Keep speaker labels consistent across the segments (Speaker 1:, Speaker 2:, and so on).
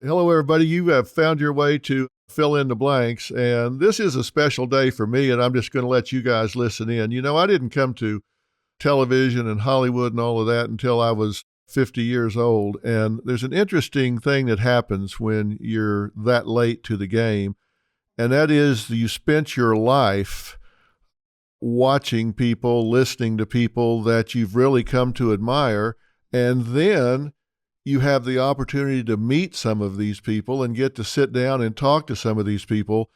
Speaker 1: Hello, everybody. You have found your way to Fill in the Blanks, and this is a special day for me, and I'm just going to let you guys listen in. You know, I didn't come to television and Hollywood and all of that until I was 50 years old, and there's an interesting thing that happens when you're that late to the game, and that is you spent your life watching people, listening to people that you've really come to admire, and then you have the opportunity to meet some of these people and get to sit down and talk to some of these people.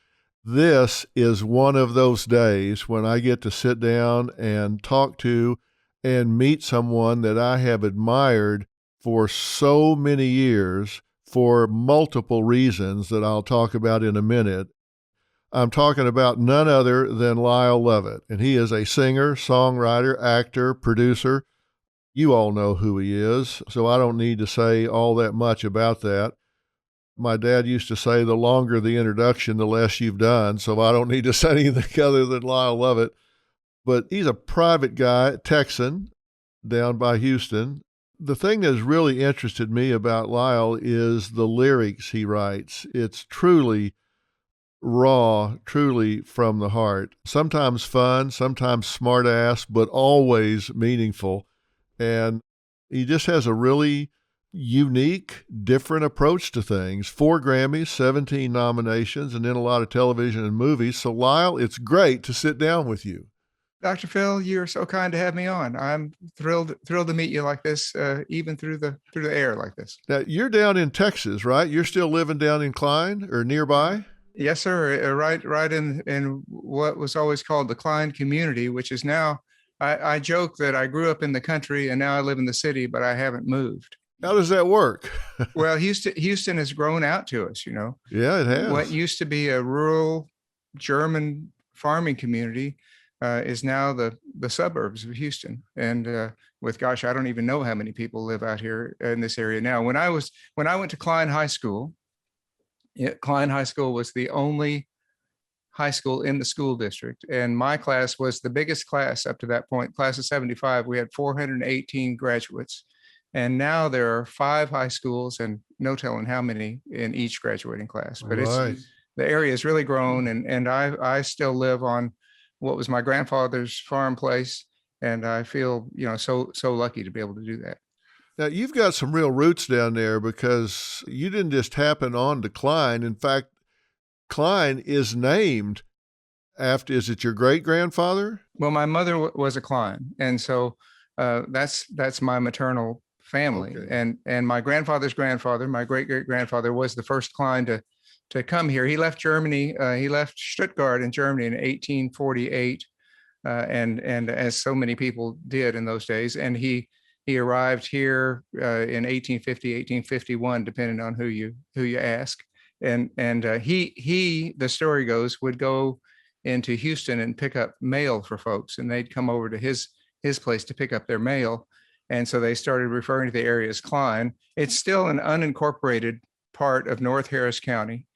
Speaker 1: This is one of those days when I get to sit down and talk to and meet someone that I have admired for so many years for multiple reasons that I'll talk about in a minute. I'm talking about none other than Lyle Lovett, and he is a singer, songwriter, actor, producer. You all know who he is, so I don't need to say all that much about that. My dad used to say, the longer the introduction, the less you've done, so I don't need to say anything other than Lyle Lovett. But he's a private guy, Texan, down by Houston. The thing that has really interested me about Lyle is the lyrics he writes. It's truly raw, truly from the heart. Sometimes fun, sometimes smart ass, but always meaningful. And he just has a really unique, different approach to things. 4 Grammys, 17 nominations, and then a lot of television and movies. So, Lyle, it's great to sit down with you.
Speaker 2: Dr. Phil, you're so kind to have me on. I'm thrilled to meet you like this, even through the air like this.
Speaker 1: Now, you're down in Texas, right? You're still living down in Klein or nearby?
Speaker 2: Yes, sir. Right in what was always called the Klein community, which is now, I joke that I grew up in the country and now I live in the city, but I haven't moved.
Speaker 1: How does that work?
Speaker 2: Well, Houston has grown out to us, you know.
Speaker 1: Yeah, it has.
Speaker 2: What used to be a rural German farming community is now the suburbs of Houston. And gosh, I don't even know how many people live out here in this area now. When I went to Klein High School, Klein High School was the only high school in the school district. And my class was the biggest class up to that point, class of 75. We had 418 graduates. And now there are 5 high schools and no telling how many in each graduating class. But
Speaker 1: Right.
Speaker 2: The area has really grown. And I still live on what was my grandfather's farm place. And I feel, so lucky to be able to do that.
Speaker 1: Now, you've got some real roots down there because you didn't just happen on to Klein. In fact, Klein is named after, is it your great-grandfather?
Speaker 2: Well, my mother was a Klein. And so that's my maternal family.
Speaker 1: Okay.
Speaker 2: And my grandfather's grandfather, my great-great-grandfather, was the first Klein to come here. He left Germany. He left Stuttgart in Germany in 1848. And as so many people did in those days. And he arrived here in 1850, 1851, depending on who you ask. And he, the story goes, would go into Houston and pick up mail for folks, and they'd come over to his place to pick up their mail. And so they started referring to the area as Klein. It's still an unincorporated part of North Harris County.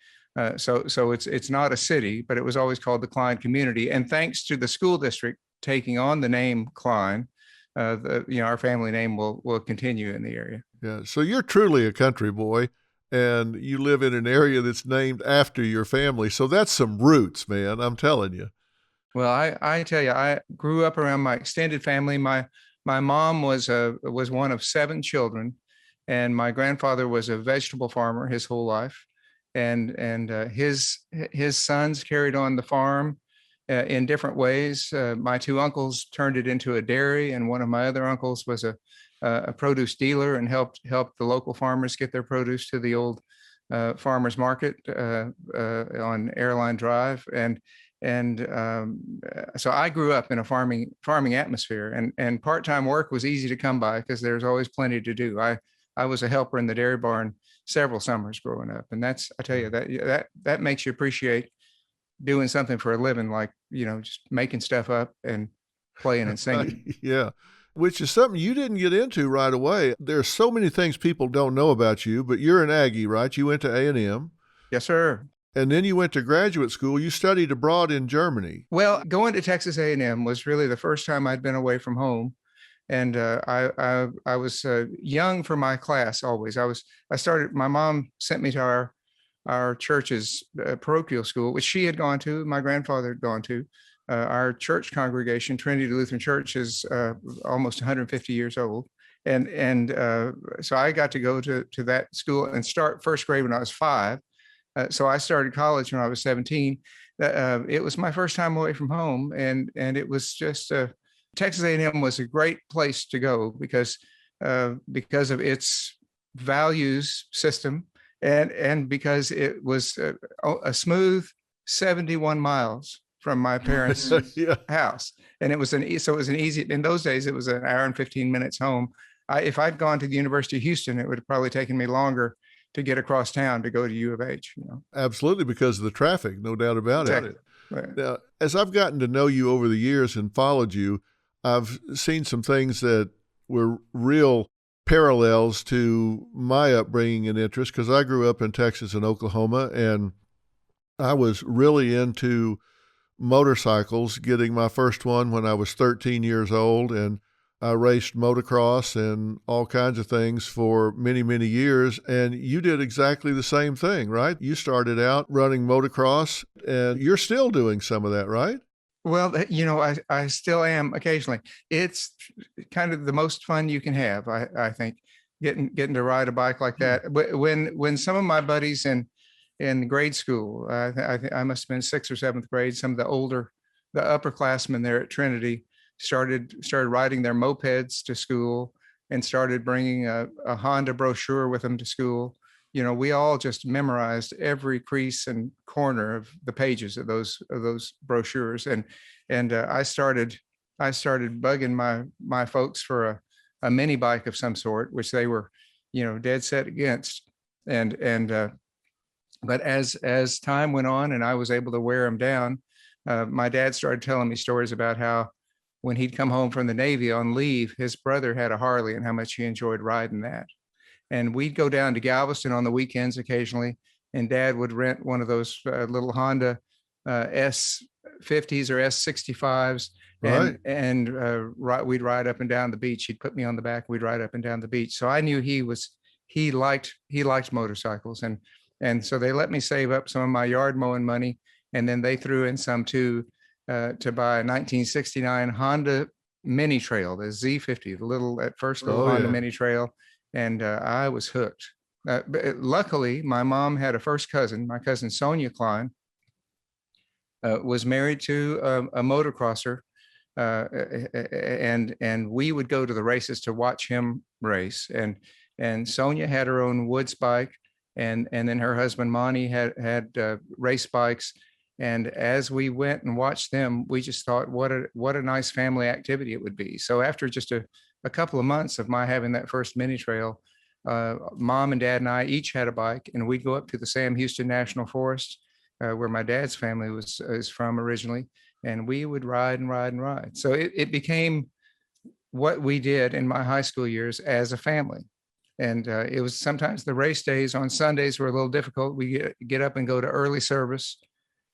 Speaker 2: So it's not a city, but it was always called the Klein community. And thanks to the school district taking on the name Klein, our family name will continue in the area.
Speaker 1: Yeah. So you're truly a country boy, and you live in an area that's named after your family. So that's some roots, man. I'm telling you.
Speaker 2: Well, I tell you, I grew up around my extended family. My mom was one of 7 children, and my grandfather was a vegetable farmer his whole life, and his sons carried on the farm in different ways. My 2 uncles turned it into a dairy, and one of my other uncles was a produce dealer and helped the local farmers get their produce to the old farmers market on Airline Drive. So I grew up in a farming atmosphere, and part-time work was easy to come by because there's always plenty to do. I was a helper in the dairy barn several summers growing up, and I tell you, that makes you appreciate doing something for a living, like just making stuff up and playing and singing.
Speaker 1: Yeah. Which is something you didn't get into right away. There's so many things people don't know about you, but you're an Aggie, right? You went to A&M.
Speaker 2: Yes, sir.
Speaker 1: And then you went to graduate school. You studied abroad in Germany.
Speaker 2: Well, going to Texas A&M was really the first time I'd been away from home. And I was young for my class always. My mom sent me to our church's parochial school, which she had gone to, my grandfather had gone to. Our church congregation, Trinity Lutheran Church, is almost 150 years old. And so I got to go to that school and start first grade when I was 5. So I started college when I was 17. It was my first time away from home, and it was just Texas A&M was a great place to go because of its values system, and because it was a smooth 71 miles from my parents'
Speaker 1: Yeah.
Speaker 2: house, and it was an easy. In those days, it was an hour and 15 minutes home. If I'd gone to the University of Houston, it would have probably taken me longer to get across town to go to U of H.
Speaker 1: Absolutely, because of the traffic, no doubt about
Speaker 2: Exactly.
Speaker 1: it.
Speaker 2: Right.
Speaker 1: Now, as I've gotten to know you over the years and followed you, I've seen some things that were real parallels to my upbringing and interest, because I grew up in Texas and Oklahoma, and I was really into motorcycles, getting my first one when I was 13 years old, and I raced motocross and all kinds of things for many, many years. And you did exactly the same thing, right? You started out running motocross, and you're still doing some of that, right?
Speaker 2: Well, I still am occasionally. It's kind of the most fun you can have, I think, getting to ride a bike like that. When some of my buddies in grade school, I must have been 6th or 7th grade, some of the upperclassmen there at Trinity started riding their mopeds to school and started bringing a Honda brochure with them to school. We all just memorized every crease and corner of the pages of those brochures. And I started bugging my folks for a mini bike of some sort, which they were, dead set against. But as time went on and I was able to wear them down, my dad started telling me stories about how when he'd come home from the Navy on leave, his brother had a Harley and how much he enjoyed riding that. And we'd go down to Galveston on the weekends occasionally, and Dad would rent one of those little Honda S50s or S65s,
Speaker 1: Right.
Speaker 2: and we'd ride up and down the beach. He'd put me on the back. We'd ride up and down the beach. So I knew he liked motorcycles, and so they let me save up some of my yard mowing money, and then they threw in some too to buy a 1969 Honda Mini Trail, the Z50, the little Honda Mini Trail. And I was hooked. But luckily, my mom had a first cousin, my cousin Sonia Klein, was married to a motocrosser, and we would go to the races to watch him race. And Sonia had her own woods bike, and then her husband Monty had race bikes. And as we went and watched them, we just thought, what a nice family activity it would be. So after just a couple of months of my having that first mini trail, Mom and Dad and I each had a bike, and we'd go up to the Sam Houston National Forest, where my dad's family is from originally, and we would ride and ride and ride. So it became what we did in my high school years as a family. And it was sometimes the race days on Sundays were a little difficult. We get up and go to early service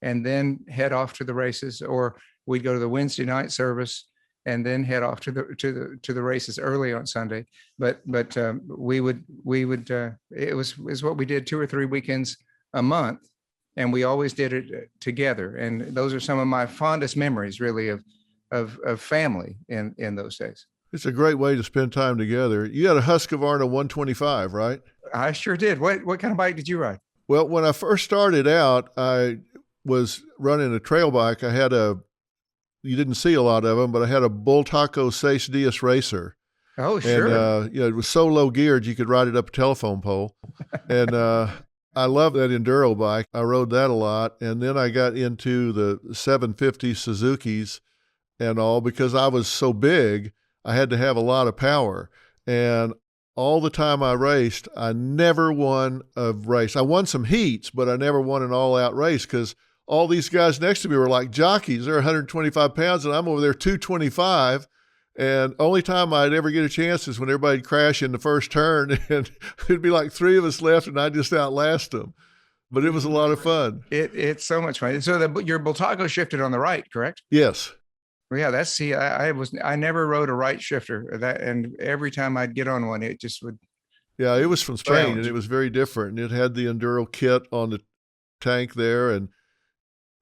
Speaker 2: and then head off to the races, or we'd go to the Wednesday night service and then head off to the races early on Sunday. But we would it was what we did 2 or 3 weekends a month, and we always did it together. And those are some of my fondest memories, really, of family in those days.
Speaker 1: It's a great way to spend time together. You had a Husqvarna 125, right?
Speaker 2: I sure did. What kind of bike did you ride?
Speaker 1: Well, when I first started out, I was running a trail bike. I had you didn't see a lot of them, but I had a Bull Taco 6 Dias Racer.
Speaker 2: Oh, sure.
Speaker 1: And, it was so low geared, you could ride it up a telephone pole. And I love that enduro bike. I rode that a lot. And then I got into the 750 Suzukis and all, because I was so big, I had to have a lot of power. And all the time I raced, I never won a race. I won some heats, but I never won an all-out race, because all these guys next to me were like jockeys. They're 125 pounds, and I'm over there 225. And only time I'd ever get a chance is when everybody'd crash in the first turn, and it'd be like 3 of us left, and I'd just outlast them. But it was a lot of fun.
Speaker 2: It's so much fun. So your Bultaco shifted on the right, correct?
Speaker 1: Yes.
Speaker 2: Well, yeah, I never rode a right shifter that, and every time I'd get on one, it just would
Speaker 1: Yeah, it was from Spain, and
Speaker 2: lounge.
Speaker 1: it was very different. And it had the Enduro kit on the tank there, and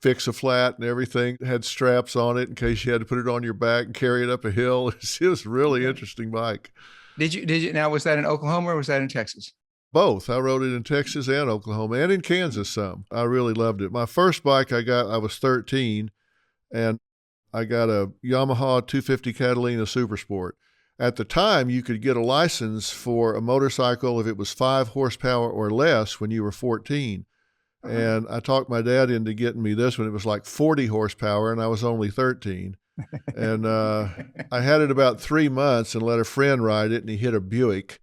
Speaker 1: fix a flat and everything. It had straps on it in case you had to put it on your back and carry it up a hill. It was a really interesting bike.
Speaker 2: Did you now, was that in Oklahoma or was that in Texas?
Speaker 1: Both. I rode it in Texas and Oklahoma and in Kansas some. I really loved it. My first bike I was 13, and I got a Yamaha 250 Catalina Super Sport. At the time, you could get a license for a motorcycle if it was 5 horsepower or less when you were 14. And I talked my dad into getting me this one. It was like 40 horsepower, and I was only 13. And I had it about 3 months and let a friend ride it, and he hit a Buick.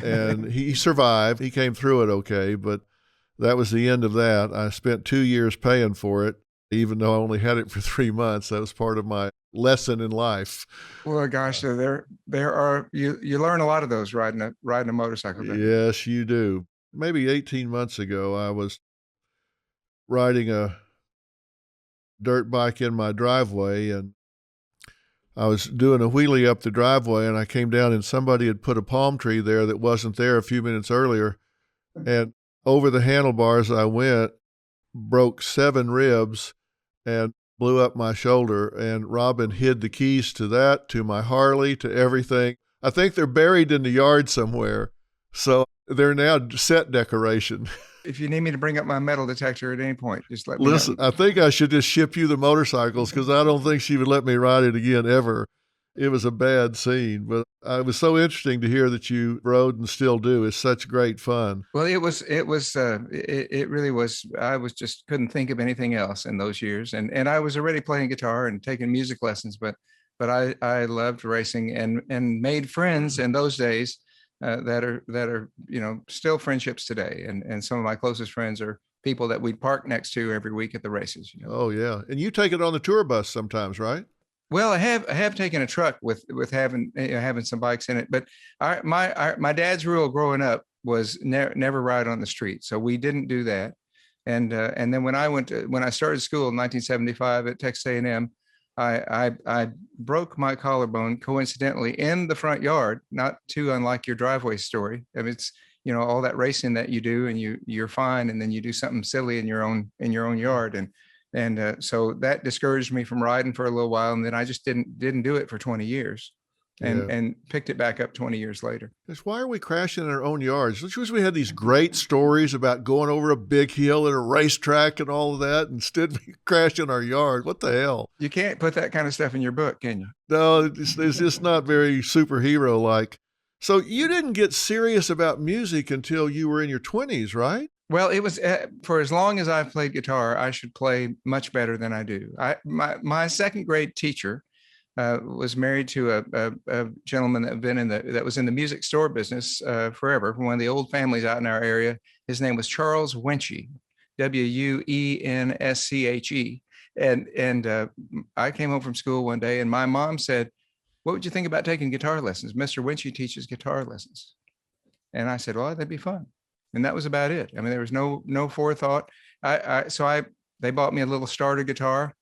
Speaker 1: And he survived. He came through it okay, but that was the end of that. I spent 2 years paying for it, even though I only had it for 3 months. That was part of my lesson in life.
Speaker 2: Well, gosh, so there are you learn a lot of those riding a motorcycle.
Speaker 1: Yes, you do. Maybe 18 months ago, I was riding a dirt bike in my driveway, and I was doing a wheelie up the driveway, and I came down, and somebody had put a palm tree there that wasn't there a few minutes earlier. And over the handlebars I went, broke 7 ribs, and blew up my shoulder. And Robin hid the keys to that, to my Harley, to everything. I think they're buried in the yard somewhere. So they're now set decoration.
Speaker 2: If you need me to bring up my metal detector at any point, just let me
Speaker 1: Listen,
Speaker 2: know.
Speaker 1: I think I should just ship you the motorcycles, because I don't think she would let me ride it again ever. It was a bad scene, but it was so interesting to hear that you rode and still do. It's such great fun.
Speaker 2: Well, it really was. I was just couldn't think of anything else in those years. And I was already playing guitar and taking music lessons, but I loved racing and made friends in those days that are, still friendships today. And some of my closest friends are people that we'd park next to every week at the races.
Speaker 1: Oh yeah. And you take it on the tour bus sometimes, right?
Speaker 2: Well, I have taken a truck with having having some bikes in it, but my dad's rule growing up was never ride on the street, so we didn't do that. And then when I started school in 1975 at Texas A&M, I broke my collarbone coincidentally in the front yard. Not too unlike your driveway story. I mean, it's all that racing that you do, and you're fine, and then you do something silly in your own yard, and so that discouraged me from riding for a little while, and then I just didn't do it for 20 years, and picked it back up 20 years later.
Speaker 1: Why are we crashing in our own yards? Let's wish we had these great stories about going over a big hill at a racetrack and all of that. Instead, we crash in our yard. What the hell?
Speaker 2: You can't put that kind of stuff in your book, can you?
Speaker 1: No, it's just not very superhero-like. So you didn't get serious about music until you were in your 20s, right?
Speaker 2: Well, it was for as long as I've played guitar, I should play much better than I do. My second grade teacher was married to a gentleman that was in the music store business forever, from one of the old families out in our area. His name was Charles Winchie, Wensche. And I came home from school one day, and my mom said, "What would you think about taking guitar lessons? Mr. Winchie teaches guitar lessons." And I said, "Well, that'd be fun." And that was about it. I mean, there was no forethought. They bought me a little starter guitar,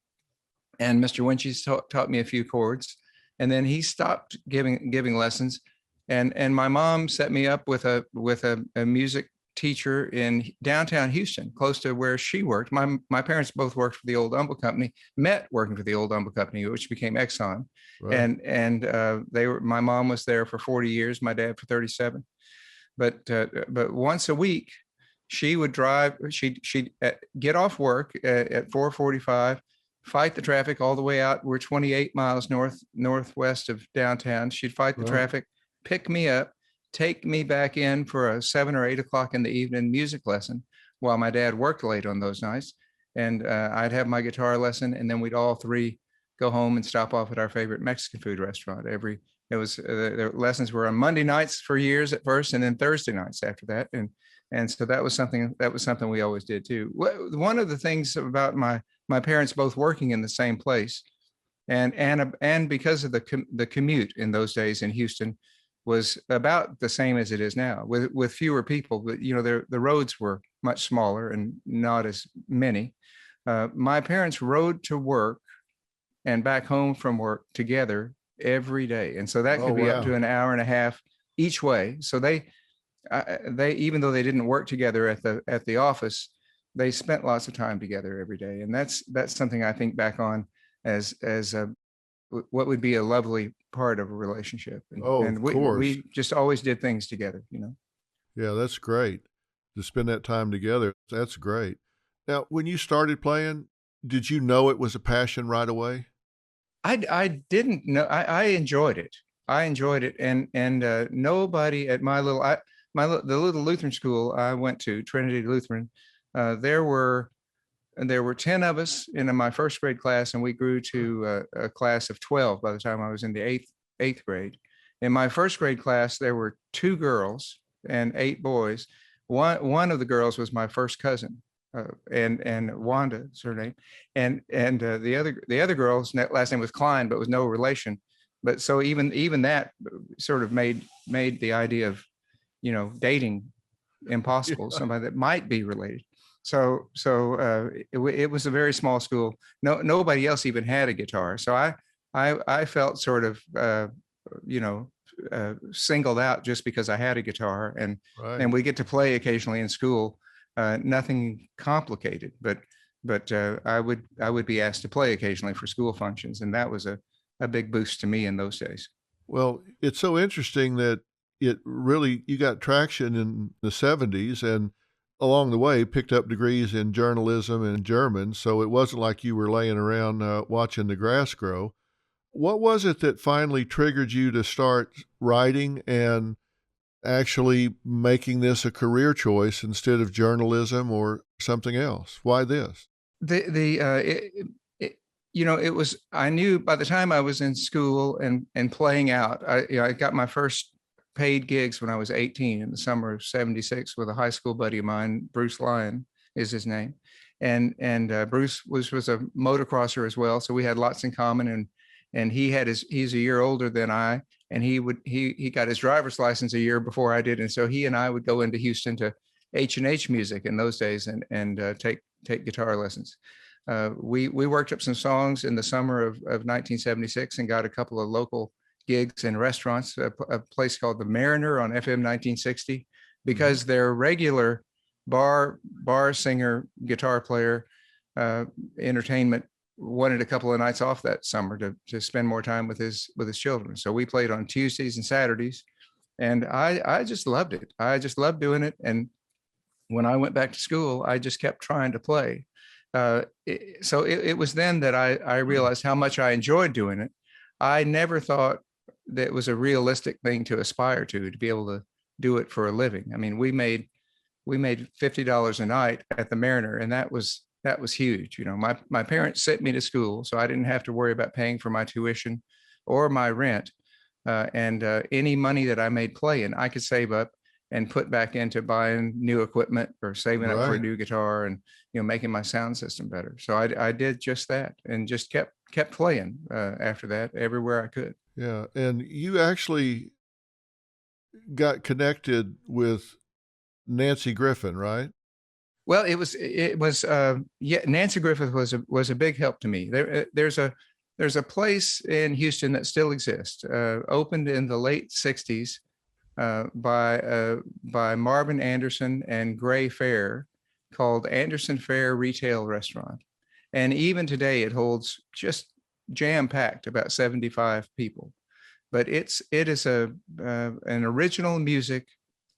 Speaker 2: and Mr. Winchie taught me a few chords, and then he stopped giving lessons. And my mom set me up with a music teacher in downtown Houston, close to where she worked. My parents both worked for the old Humble Company, met working for the old Humble Company, which became Exxon. Right. And my mom was there for 40 years, my dad for 37. But once a week, she would drive. She'd get off work at 4:45, fight the traffic all the way out. We're 28 miles northwest of downtown. She'd fight the traffic, pick me up, take me back in for a 7 or 8 o'clock in the evening music lesson, while my dad worked late on those nights. And I'd have my guitar lesson, and then we'd all three go home and stop off at our favorite Mexican food restaurant. The lessons were on Monday nights for years at first, and then Thursday nights after that. And so that was something we always did too. One of the things about my parents both working in the same place, and because of the commute in those days in Houston was about the same as it is now, with fewer people, but the roads were much smaller and not as many. My parents rode to work and back home from work together every day. And so that
Speaker 1: Oh,
Speaker 2: could be up
Speaker 1: wow.
Speaker 2: to an hour and a half each way. So they even though they didn't work together at the office, they spent lots of time together every day. And that's something I think back on as what would be a lovely part of a relationship.
Speaker 1: Oh,
Speaker 2: And
Speaker 1: of course.
Speaker 2: we just always did things together,
Speaker 1: Yeah, that's great to spend that time together. That's great. Now, when you started playing, did you know it was a passion right away?
Speaker 2: I didn't know. I enjoyed it. I enjoyed it, and nobody at the little Lutheran school I went to, Trinity Lutheran, there were 10 of us in my first grade class, and we grew to a class of 12 by the time I was in the eighth grade. In my first grade class, there were 2 girls and 8 boys. One of the girls was my first cousin, and Wanda is her name, and the other girl's last name was Klein, but was no relation. But so even that sort of made the idea of dating impossible.
Speaker 1: Yeah.
Speaker 2: Somebody that might be related. So it was a very small school. Nobody else even had a guitar. So I felt sort of singled out just because I had a guitar, and
Speaker 1: Right.
Speaker 2: we get to play occasionally in school. Nothing complicated, but I would be asked to play occasionally for school functions, and that was a big boost to me in those days.
Speaker 1: Well, it's so interesting that you got traction in the 70s and along the way picked up degrees in journalism and German. So it wasn't like you were laying around watching the grass grow. What was it that finally triggered you to start writing and actually making this a career choice instead of journalism or something else? Why this?
Speaker 2: It was, I knew by the time I was in school and playing out, I got my first paid gigs when I was 18 in the summer of 76 with a high school buddy of mine. Bruce Lyon is his name. And Bruce was a motocrosser as well. So we had lots in common, and he's a year older than I, and he got his driver's license a year before I did. And so he and I would go into Houston to H&H Music in those days and take guitar lessons. We worked up some songs in the summer of 1976 and got a couple of local gigs in restaurants, a place called the Mariner on FM 1960, because their regular bar singer, guitar player, entertainment wanted a couple of nights off that summer to spend more time with his children. So we played on Tuesdays and Saturdays, and I just loved it. I just loved doing it. And when I went back to school, I just kept trying to play. So it was then that I realized how much I enjoyed doing it. I never thought that it was a realistic thing to aspire to be able to do it for a living. I mean, we made $50 a night at the Mariner, and that was huge. My parents sent me to school, so I didn't have to worry about paying for my tuition or my rent. And any money that I made playing, I could save up and put back into buying new equipment or saving up for a new guitar and making my sound system better. So I did just that and just kept playing after that everywhere I could.
Speaker 1: Yeah, and you actually got connected with Nancy Griffin, right?
Speaker 2: Well, it was Nancy Griffith was a big help to me. There's a place in Houston that still exists, opened in the late '60s by Marvin Anderson and Gray Fair, called Anderson Fair Retail Restaurant. And even today it holds just jam-packed about 75 people. But it is an original music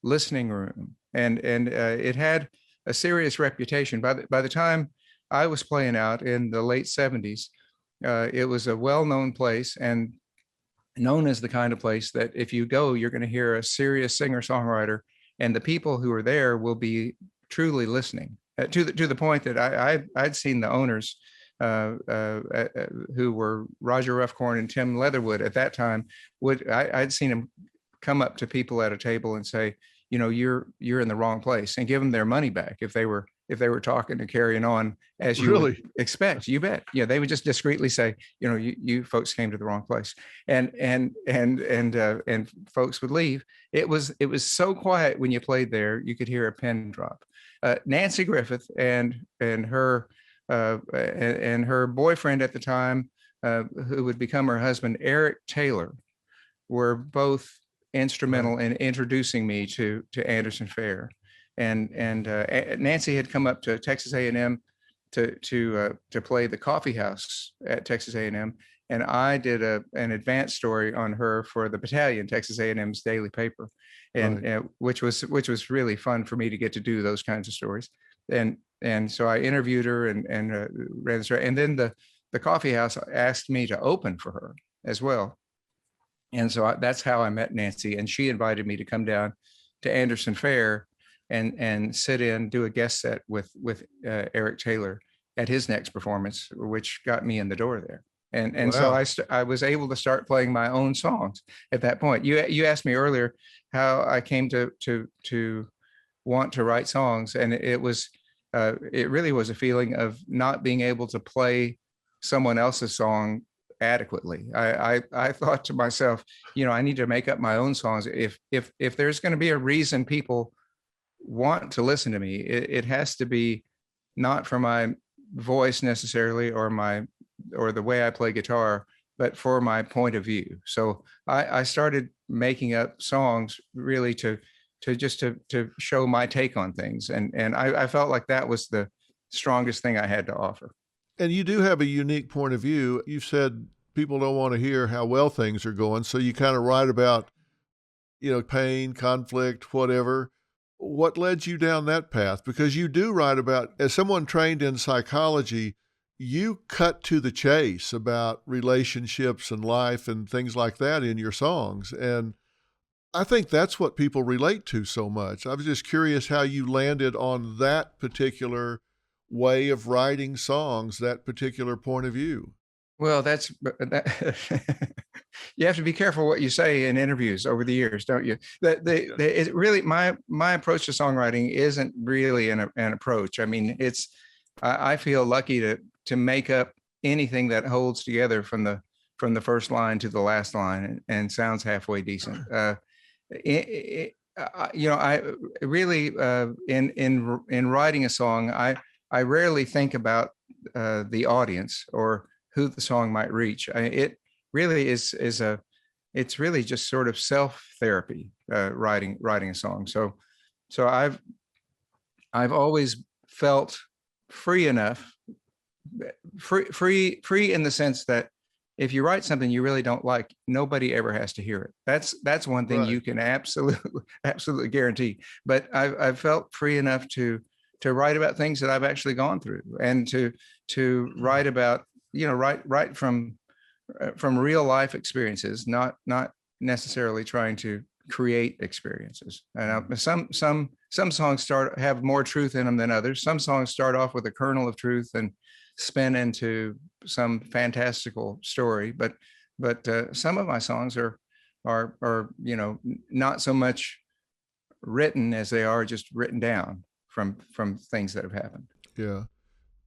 Speaker 2: listening room, and it had a serious reputation. By the time I was playing out in the late '70s, it was a well-known place and known as the kind of place that if you go, you're going to hear a serious singer-songwriter, and the people who are there will be truly listening to the point that I'd seen the owners who were Roger Ruffcorn and Tim Leatherwood at that time. I'd seen them come up to people at a table and say, you're in the wrong place, and give them their money back if they were talking and carrying on as you would expect. You bet. They would just discreetly say, you folks came to the wrong place, and folks would leave. It was so quiet when you played there, you could hear a pin drop. Nancy Griffith and her boyfriend at the time, who would become her husband, Eric Taylor, were both instrumental in introducing me to Anderson Fair. And Nancy had come up to Texas A&M to play the coffee house at Texas A&M, and I did an advanced story on her for the Battalion, Texas A&M's daily paper, and which was really fun for me to get to do those kinds of stories. And so I interviewed her and ran the story, and then the coffee house asked me to open for her as well. And so that's how I met Nancy, and she invited me to come down to Anderson Fair and sit in, do a guest set with Eric Taylor at his next performance, which got me in the door there. And wow. So I was able to start playing my own songs at that point. You asked me earlier how I came to want to write songs, and it really was a feeling of not being able to play someone else's song adequately. I thought to myself, I need to make up my own songs. If there's going to be a reason people want to listen to me, it has to be not for my voice necessarily or the way I play guitar, but for my point of view. So I started making up songs really to show my take on things, and I felt like that was the strongest thing I had to offer.
Speaker 1: And you do have a unique point of view. You've said people don't want to hear how well things are going, so you kind of write about, pain, conflict, whatever. What led you down that path? Because you do write about, as someone trained in psychology, you cut to the chase about relationships and life and things like that in your songs. And I think that's what people relate to so much. I was just curious how you landed on that particular way of writing songs, that particular point of view.
Speaker 2: Well, you have to be careful what you say in interviews over the years, don't you? It really, my approach to songwriting isn't really an approach. I mean, I feel lucky to make up anything that holds together from the first line to the last line and sounds halfway decent. I really in writing a song, I rarely think about the audience or who the song might reach. It really it's really just sort of self-therapy, writing a song. So I've always felt free enough, free in the sense that if you write something you really don't like, nobody ever has to hear it. That's one thing you can absolutely guarantee. But I've felt free enough to write about things that I've actually gone through, and to write about, write from real life experiences, not necessarily trying to create experiences. And some songs have more truth in them than others. Some songs start off with a kernel of truth and spin into some fantastical story. But some of my songs are not so much written as they are just written down from things that have happened.
Speaker 1: Yeah.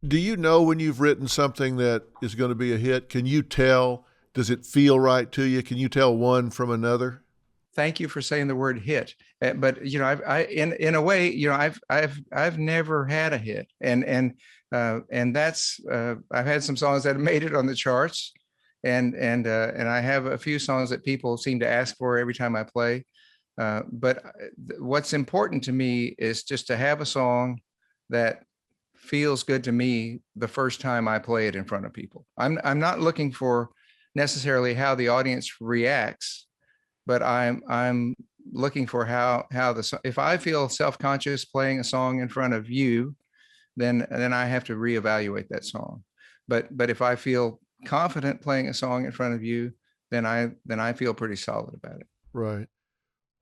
Speaker 1: Do you know when you've written something that is going to be a hit? Can you tell? Does it feel right to you? Can you tell one from another?
Speaker 2: Thank you for saying the word hit. But in a way, I've never had a hit, and that's I've had some songs that have made it on the charts, and I have a few songs that people seem to ask for every time I play. But what's important to me is just to have a song that feels good to me the first time I play it in front of people. I'm not looking for necessarily how the audience reacts, but I'm looking for how if I feel self-conscious playing a song in front of you, then I have to reevaluate that song. But if I feel confident playing a song in front of you, then I feel pretty solid about it.
Speaker 1: Right.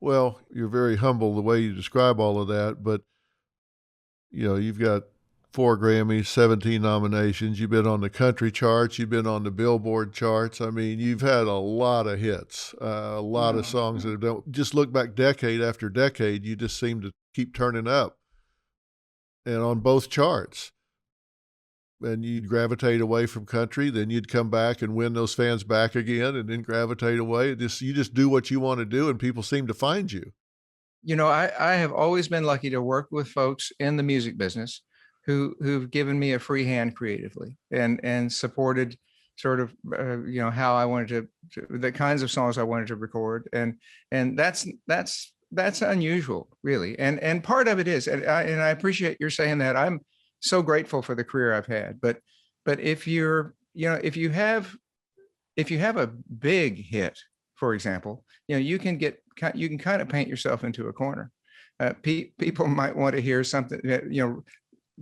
Speaker 1: Well, you're very humble the way you describe all of that, but you've got 4 Grammys, 17 nominations. You've been on the country charts. You've been on the Billboard charts. I mean, you've had a lot of hits, a lot of songs that have done. Just look back decade after decade, you just seem to keep turning up and on both charts. And you'd gravitate away from country, then you'd come back and win those fans back again, and then gravitate away. You just do what you want to do, and people seem to find you.
Speaker 2: I have always been lucky to work with folks in the music business who've given me a free hand creatively and supported sort of, how I wanted the kinds of songs I wanted to record. And that's unusual, really. And part of it is, and I appreciate your saying that. I'm so grateful for the career I've had. But if if you have a big hit, for example, you can kind of paint yourself into a corner. People might want to hear something that,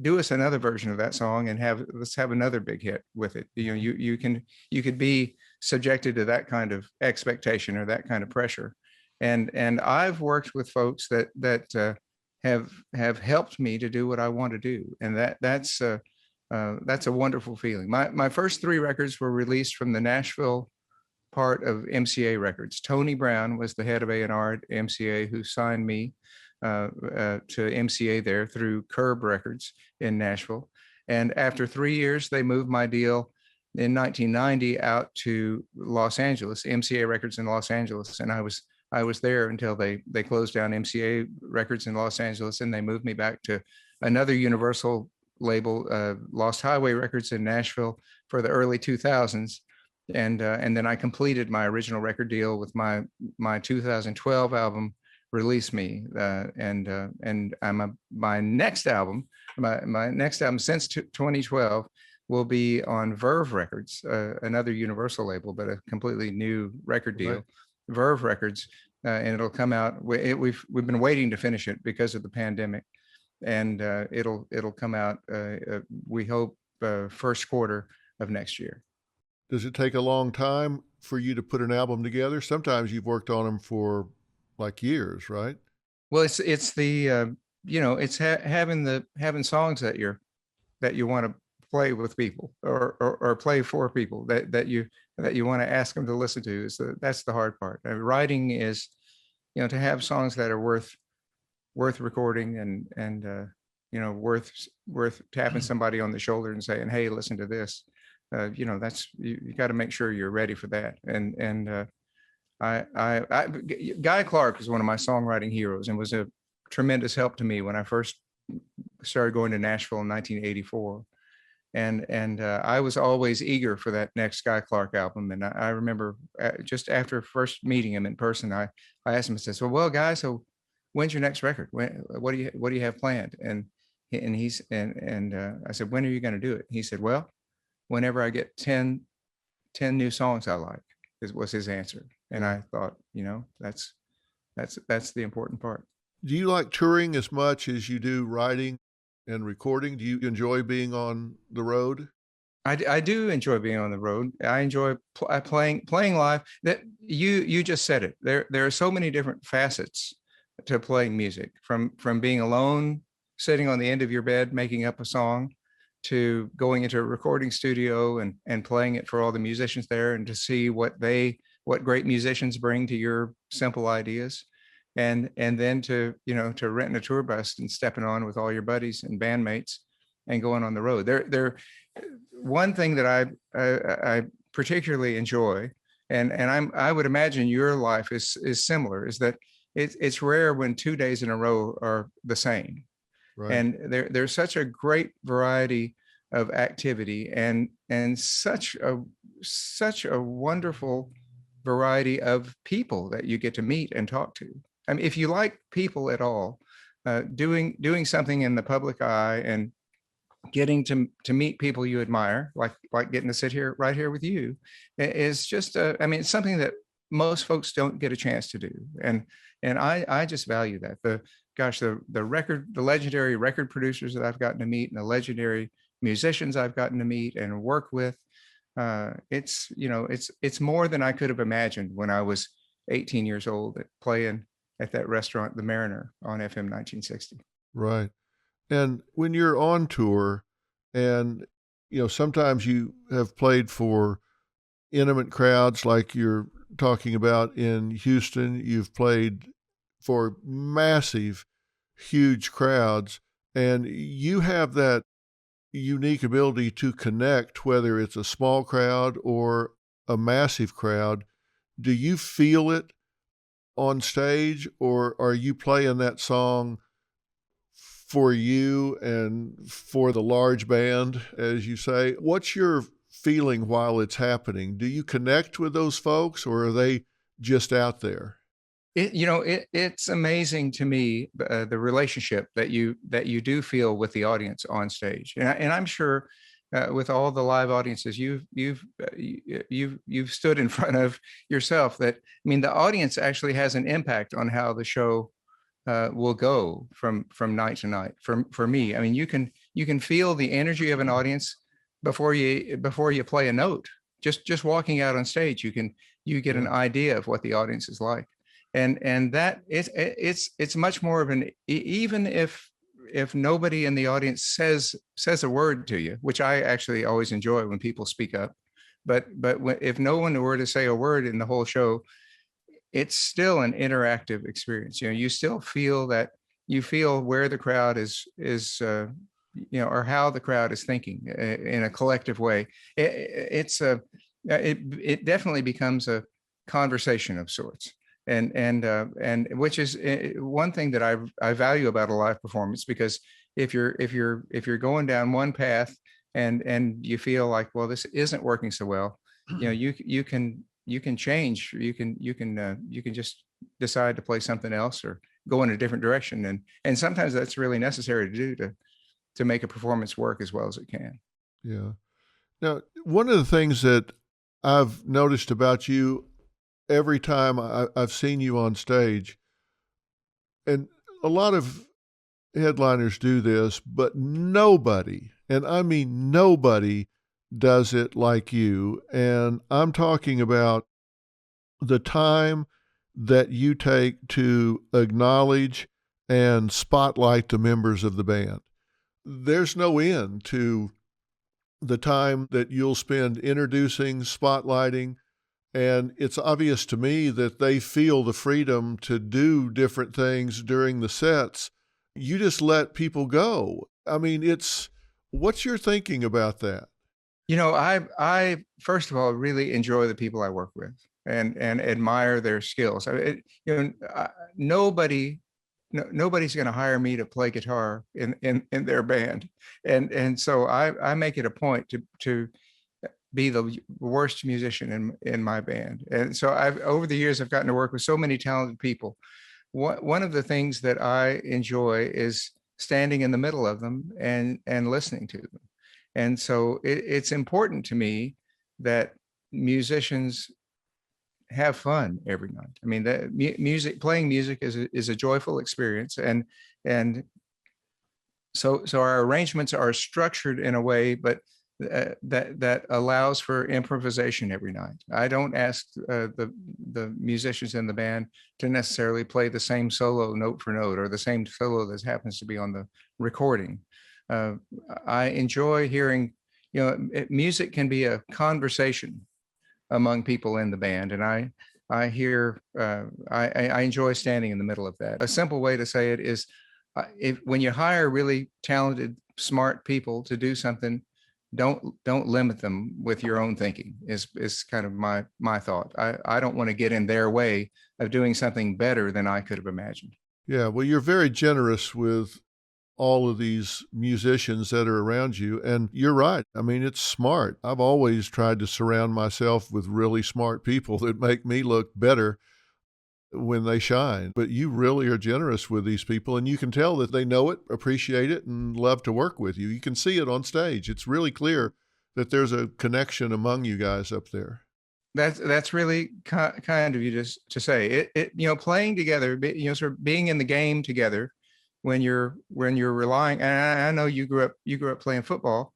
Speaker 2: do us another version of that song and let's have another big hit with it. You could be subjected to that kind of expectation or that kind of pressure. And I've worked with folks that have helped me to do what I want to do. And that's a wonderful feeling. My first 3 records were released from the Nashville part of MCA Records. Tony Brown was the head of A&R at MCA, who signed me to MCA there through Curb Records in Nashville. And after 3 years, they moved my deal in 1990 out to Los Angeles, MCA Records in Los Angeles. And I was there until they closed down MCA Records in Los Angeles, and they moved me back to another Universal label, Lost Highway Records in Nashville, for the early 2000s. And then I completed my original record deal with my 2012 album, Release Me. And my next album since 2012 will be on Verve Records, another Universal label, but a completely new record deal. Right. Verve Records, and it'll come out. We've been waiting to finish it because of the pandemic, and it'll come out. We hope first quarter of next year.
Speaker 1: Does it take a long time for you to put an album together? Sometimes you've worked on them for like years, right?
Speaker 2: Well, it's the it's having songs that you want to play with people or play for people that you want to ask them to listen to. That's the hard part. Writing is, to have songs that are worth recording and worth tapping somebody on the shoulder and saying, hey, listen to this. That's, you got to make sure you're ready for that. And Guy Clark is one of my songwriting heroes and was a tremendous help to me when I first started going to Nashville in 1984. And I was always eager for that next Guy Clark album. And I remember just after first meeting him in person, I asked him, I said, well, Guy, so when's your next record? What do you have planned? And I said, when are you going to do it? He said, well, whenever I get 10 new songs I like, was his answer. And I thought, that's the important part.
Speaker 1: Do you like touring as much as you do writing and recording? Do you enjoy being on the road?
Speaker 2: I do enjoy being on the road. I enjoy playing live. That you just said it. There are so many different facets to playing music, from being alone, sitting on the end of your bed, making up a song, to going into a recording studio and playing it for all the musicians there, and to see what great musicians bring to your simple ideas. And then to renting a tour bus and stepping on with all your buddies and bandmates and going on the road. There one thing that I particularly enjoy, and I would imagine your life is similar, is that it's rare when 2 days in a row are the same. Right. And there's such a great variety of activity and such a wonderful variety of people that you get to meet and talk to. I mean, if you like people at all, doing something in the public eye and getting to meet people you admire, like getting to sit right here with you, is just it's something that most folks don't get a chance to do. And I just value that. The legendary record producers that I've gotten to meet and the legendary musicians I've gotten to meet and work with, it's more than I could have imagined when I was 18 years old playing at that restaurant, The Mariner, on FM 1960.
Speaker 1: Right. And when you're on tour, and sometimes you have played for intimate crowds like you're talking about in Houston, you've played for massive, huge crowds, and you have that unique ability to connect, whether it's a small crowd or a massive crowd. Do you feel it on stage, or are you playing that song for you and for the large band, as you say? What's your feeling while it's happening? Do you connect with those folks, or are they just out there?
Speaker 2: It's amazing to me, the relationship that you do feel with the audience on stage, and I'm sure with all the live audiences you've stood in front of yourself, that, I mean, the audience actually has an impact on how the show will go from night to night. For me, I mean, you can feel the energy of an audience before you play a note. Just walking out on stage, you get an idea of what the audience is like, and that it's much more of an, even if nobody in the audience says a word to you, which I actually always enjoy when people speak up, but if no one were to say a word in the whole show, it's still an interactive experience. You still feel that, you feel where the crowd is or how the crowd is thinking in a collective way. It definitely becomes a conversation of sorts. And which is one thing that I value about a live performance, because if you're going down one path and you feel like, well, this isn't working so well, you can change. You can just decide to play something else or go in a different direction, and sometimes that's really necessary to do to make a performance work as well as it can.
Speaker 1: Yeah. Now, one of the things that I've noticed about you every time I've seen you on stage, and a lot of headliners do this, but nobody, and I mean nobody, does it like you. And I'm talking about the time that you take to acknowledge and spotlight the members of the band. There's no end to the time that you'll spend introducing, spotlighting, and it's obvious to me that they feel the freedom to do different things during the sets. You just let people go. I mean, what's your thinking about that?
Speaker 2: I first of all really enjoy the people I work with and admire their skills. Nobody, nobody's going to hire me to play guitar in their band, and so I make it a point to be the worst musician in my band. And so over the years I've gotten to work with so many talented people. One of the things that I enjoy is standing in the middle of them and listening to them. And so it's important to me that musicians have fun every night. I mean, playing music is a joyful experience, and so our arrangements are structured in a way, but that allows for improvisation every night. I don't ask the musicians in the band to necessarily play the same solo note for note or the same solo that happens to be on the recording. I enjoy hearing, music can be a conversation among people in the band, and I enjoy standing in the middle of that. A simple way to say it is, when you hire really talented, smart people to do something, don't limit them with your own thinking. Is kind of my thought. I don't want to get in their way of doing something better than I could have imagined.
Speaker 1: Yeah, well, you're very generous with all of these musicians that are around you. And you're right. I mean, it's smart. I've always tried to surround myself with really smart people that make me look better when they shine. But you really are generous with these people, and you can tell that they know it, appreciate it, and love to work with you. You can see it on stage. It's really clear that there's a connection among you guys up there.
Speaker 2: That's really kind of you to say it. Playing together, sort of being in the game together, when you're relying. And I know you grew up playing football.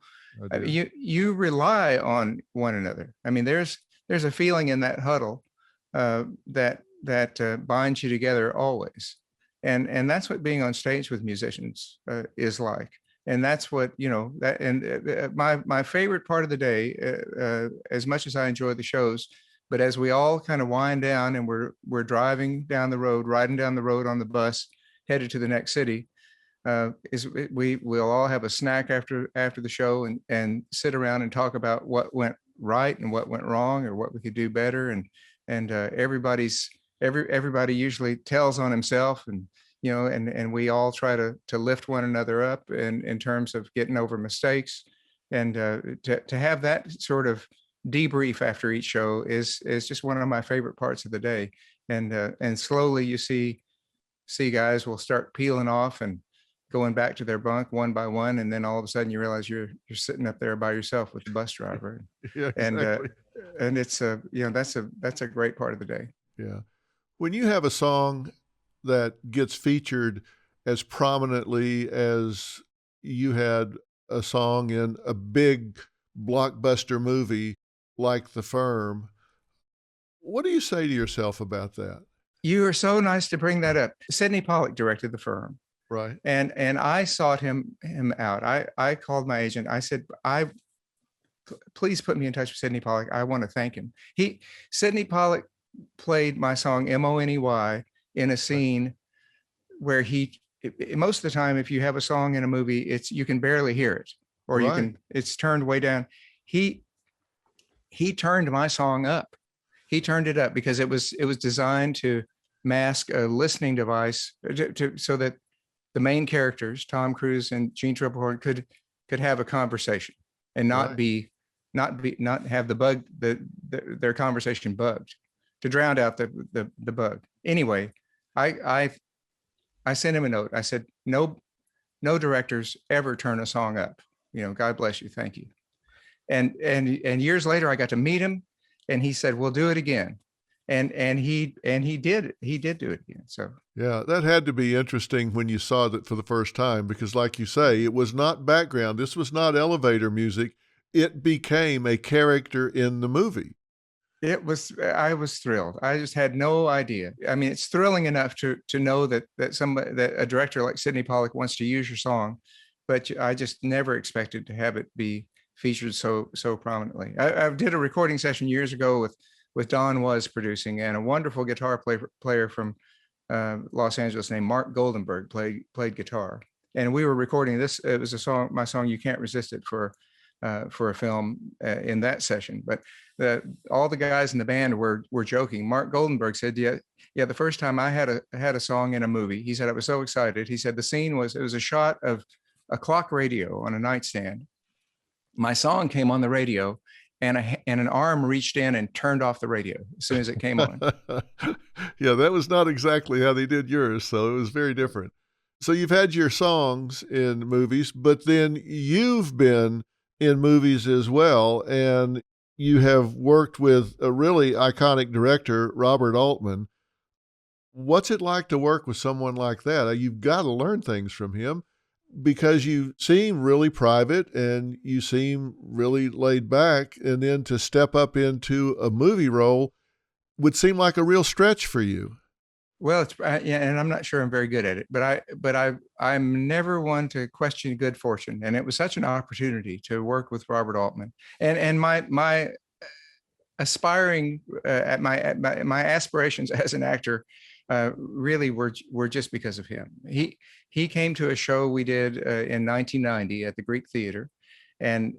Speaker 2: You rely on one another. I mean, there's a feeling in that huddle that binds you together always, and that's what being on stage with musicians is like. And that's what that. And my favorite part of the day, as much as I enjoy the shows, but as we all kind of wind down and we're driving down the road, riding down the road on the bus, headed to the next city, we'll all have a snack after the show and sit around and talk about what went right and what went wrong, or what we could do better. And everybody usually tells on himself, and we all try to lift one another up in terms of getting over mistakes. And to have that sort of debrief after each show is just one of my favorite parts of the day. And slowly you see guys will start peeling off and going back to their bunk one by one, and then all of a sudden you realize you're sitting up there by yourself with the bus driver.
Speaker 1: Yeah, exactly.
Speaker 2: And it's that's a great part of the day.
Speaker 1: Yeah. When you have a song that gets featured as prominently as you had a song in a big blockbuster movie like The Firm, what do you say to yourself about that?
Speaker 2: You are so nice to bring that up. Sidney Pollack directed The Firm.
Speaker 1: Right.
Speaker 2: And I sought him out. I called my agent. I said, please put me in touch with Sidney Pollack. I want to thank him. Sidney Pollack played my song Money in a scene where most of the time, if you have a song in a movie, you can barely hear it, or it's turned way down. He turned my song up. He turned it up because it was designed to mask a listening device so that the main characters, Tom Cruise and Jean Tripplehorn, could have a conversation and not have their conversation bugged, to drown out the bug. Anyway, I sent him a note. I said, no directors ever turn a song up. God bless you. Thank you. And years later, I got to meet him, and he said, we'll do it again. And he did do it again. So
Speaker 1: yeah, that had to be interesting when you saw that for the first time, because like you say, it was not background. This was not elevator music. It became a character in the movie.
Speaker 2: I was thrilled. I just had no idea. I mean, it's thrilling enough to know that a director like Sidney Pollack wants to use your song, but I just never expected to have it be featured so prominently. I did a recording session years ago with Don Was producing, and a wonderful guitar player from Los Angeles named Mark Goldenberg played guitar. And we were recording this. It was my song "You Can't Resist It" for a film in that session. But all the guys in the band were joking. Mark Goldenberg said, "Yeah, the first time I had a song in a movie," he said, "I was so excited." He said the scene was a shot of a clock radio on a nightstand. My song came on the radio, and an arm reached in and turned off the radio as soon as it came on.
Speaker 1: Yeah, that was not exactly how they did yours, so it was very different. So you've had your songs in movies, but then you've been in movies as well, and you have worked with a really iconic director, Robert Altman. What's it like to work with someone like that? You've got to learn things from him, because you seem really private and you seem really laid back, and then to step up into a movie role would seem like a real stretch for you.
Speaker 2: Well, and I'm not sure I'm very good at it, but I'm never one to question good fortune, and it was such an opportunity to work with Robert Altman, and my aspiring my aspirations as an actor really were just because of him. He came to a show we did in 1990 at the Greek Theater, and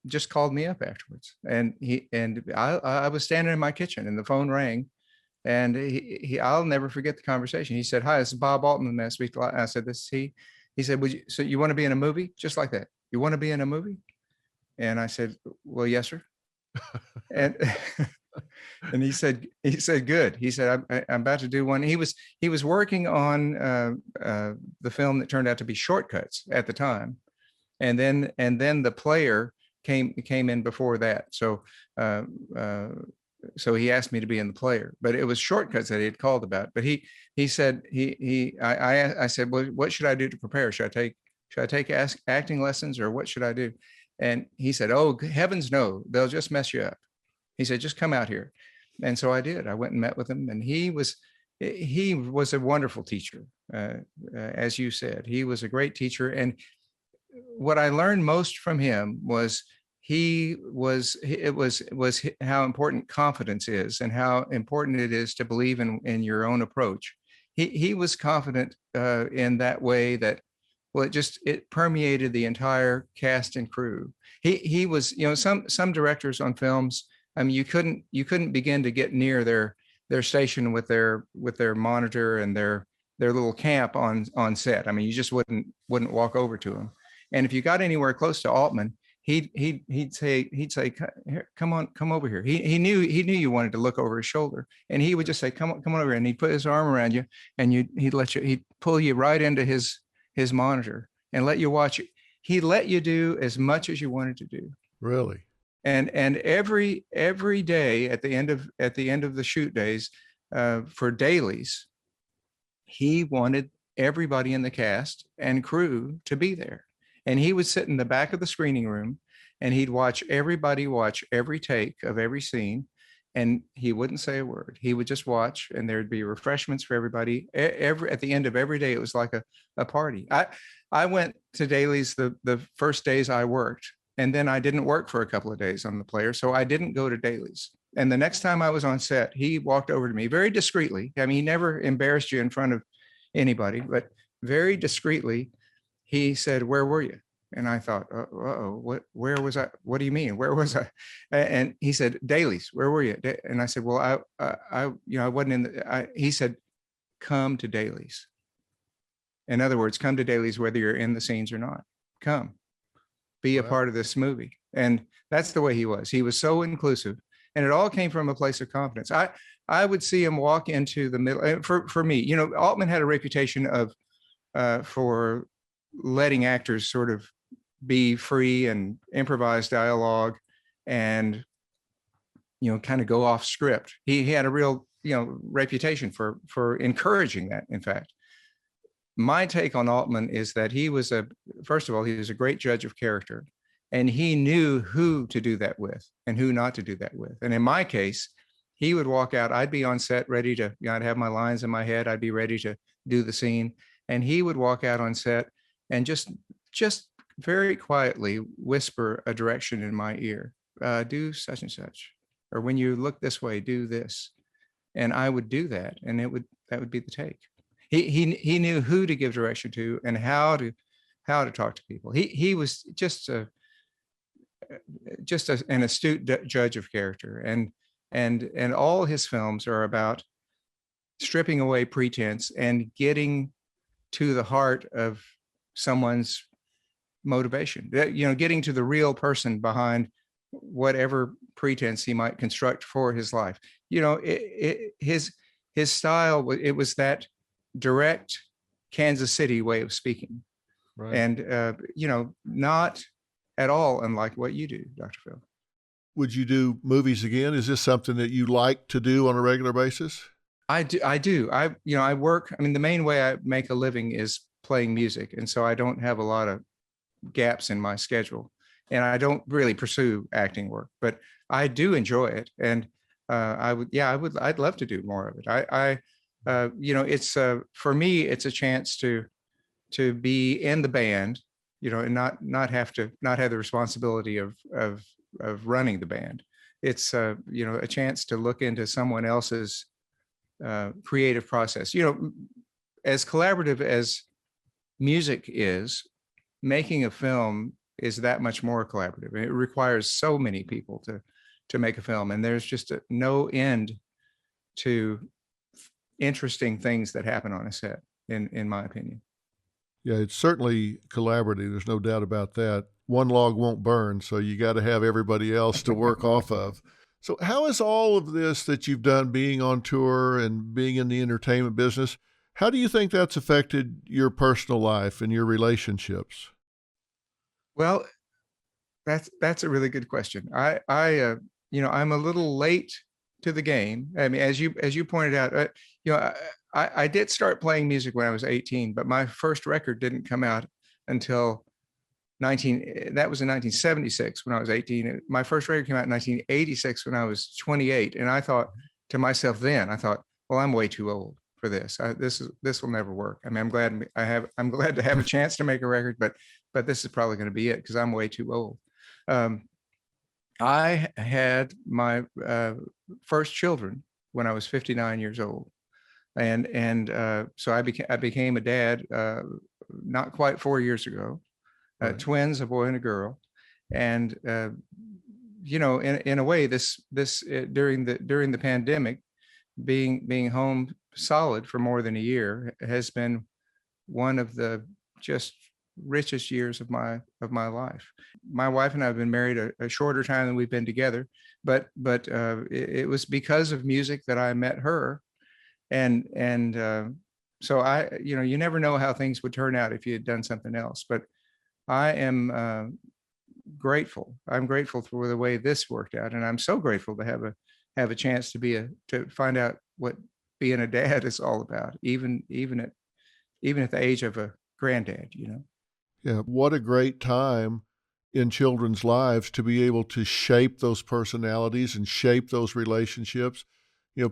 Speaker 2: just called me up afterwards. And I was standing in my kitchen, and the phone rang, and I'll never forget the conversation. He said, "Hi, this is Bob Altman. May I speak to?" I said, "This is he." He said, "So you want to be in a movie?" Just like that. "You want to be in a movie?" And I said, "Well, yes, sir." And and he said, "Good." He said, I'm about to do one." He was working on the film that turned out to be Shortcuts at the time, and then The Player came in before that. So he asked me to be in The Player, but it was Shortcuts that he had called about. But he said I said, "Well, what should I do to prepare? Should I take acting lessons, or what should I do?" And he said, "Oh, heavens no, they'll just mess you up." He said, "Just come out here." And so I did. I went and met with him, and he was a wonderful teacher. As you said, he was a great teacher. And what I learned most from him was how important confidence is, and how important it is to believe in your own approach. He was confident in that way that, well, it permeated the entire cast and crew. He was, some directors on films, I mean, you couldn't begin to get near their station with their monitor and their little camp on set. I mean, you just wouldn't walk over to them. And if you got anywhere close to Altman, he'd say, come on, come over here. He knew you wanted to look over his shoulder, and he would just say, come on over here. And he'd put his arm around you, and he'd pull you right into his monitor and let you watch it. He let you do as much as you wanted to do.
Speaker 1: Really?
Speaker 2: And every day at the end of the shoot days, for dailies, he wanted everybody in the cast and crew to be there. And he would sit in the back of the screening room, and he'd watch everybody watch every take of every scene, and he wouldn't say a word. He would just watch, and there'd be refreshments for everybody. At the end of every day, it was like a party. I went to dailies the first days I worked, and then I didn't work for a couple of days on the player, so I didn't go to dailies. And the next time I was on set, he walked over to me very discreetly. I mean, he never embarrassed you in front of anybody, but very discreetly, he said, "Where were you?" And I thought, where was I? What do you mean? Where was I? And he said, "Dailies, where were you?" And I said, "Well, I wasn't in the," he said, "Come to dailies." In other words, come to dailies, whether you're in the scenes or not. Come, be a part of this movie. And that's the way he was. He was so inclusive, and it all came from a place of confidence. I would see him walk into the middle. For me, Altman had a reputation of, for letting actors sort of be free and improvise dialogue and, kind of go off script. He had a real, reputation for encouraging that, in fact. My take on Altman is that first of all, he was a great judge of character, and he knew who to do that with and who not to do that with. And in my case, he would walk out, I'd be on set ready to, I'd have my lines in my head, I'd be ready to do the scene. And he would walk out on set and just very quietly whisper a direction in my ear, do such and such, or when you look this way, do this. And I would do that, and that would be the take. He knew who to give direction to and how to talk to people. He was just an astute judge of character, and all his films are about stripping away pretense and getting to the heart of someone's motivation, getting to the real person behind whatever pretense he might construct for his life. His style, it was that direct Kansas City way of speaking. Right. And, not at all unlike what you do, Dr. Phil.
Speaker 1: Would you do movies again? Is this something that you like to do on a regular basis?
Speaker 2: I do. I work. I mean, the main way I make a living is playing music. And so I don't have a lot of gaps in my schedule, and I don't really pursue acting work, but I do enjoy it. And I'd love to do more of it. It's for me, it's a chance to be in the band, and not have the responsibility of running the band. It's a chance to look into someone else's creative process. As collaborative as music is, making a film is that much more collaborative. It requires so many people to make a film, and there's just no end to interesting things that happen on a set, in my opinion.
Speaker 1: Yeah, it's certainly collaborative. There's no doubt about that. One log won't burn, so you got to have everybody else to work off of. So how is all of this that you've done, being on tour and being in the entertainment business, how do you think that's affected your personal life and your relationships?
Speaker 2: Well, that's a really good question. I'm a little late to the game. I mean, as you pointed out, I did start playing music when I was 18, but my first record didn't come out until that was in 1976 when I was 18. My first record came out in 1986 when I was 28. And I thought to myself then, well, I'm way too old for this. This will never work. I mean, I'm glad to have a chance to make a record, but this is probably going to be it because I'm way too old. I had my first children when I was 59 years old. And so I became a dad not quite 4 years ago. Right. Twins, a boy and a girl. And in a way, this during the pandemic, being home solid for more than a year has been one of the just richest years of my life. My wife and I have been married a shorter time than we've been together, but it was because of music that I met her, and so you never know how things would turn out if you had done something else. But I am grateful. I'm grateful for the way this worked out, and I'm so grateful to have a chance to find out what being a dad is all about, even at the age of a granddad.
Speaker 1: Yeah, what a great time in children's lives to be able to shape those personalities and shape those relationships.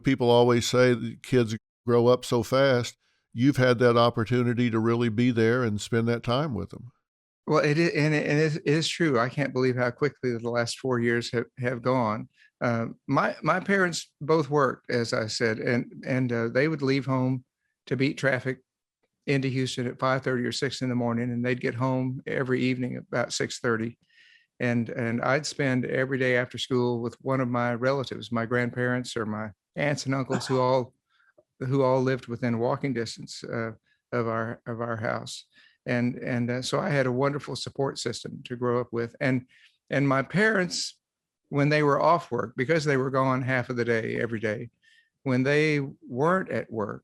Speaker 1: People always say that kids grow up so fast. You've had that opportunity to really be there and spend that time with them.
Speaker 2: Well, it is, and it is true. I can't believe how quickly the last 4 years have gone. My parents both worked, as I said, and they would leave home to beat traffic into Houston at 5:30 or 6 in the morning, and they'd get home every evening about 6:30. And I'd spend every day after school with one of my relatives, my grandparents or my aunts and uncles, who all lived within walking distance of our house. And so I had a wonderful support system to grow up with. And my parents, when they were off work, because they were gone half of the day every day, when they weren't at work,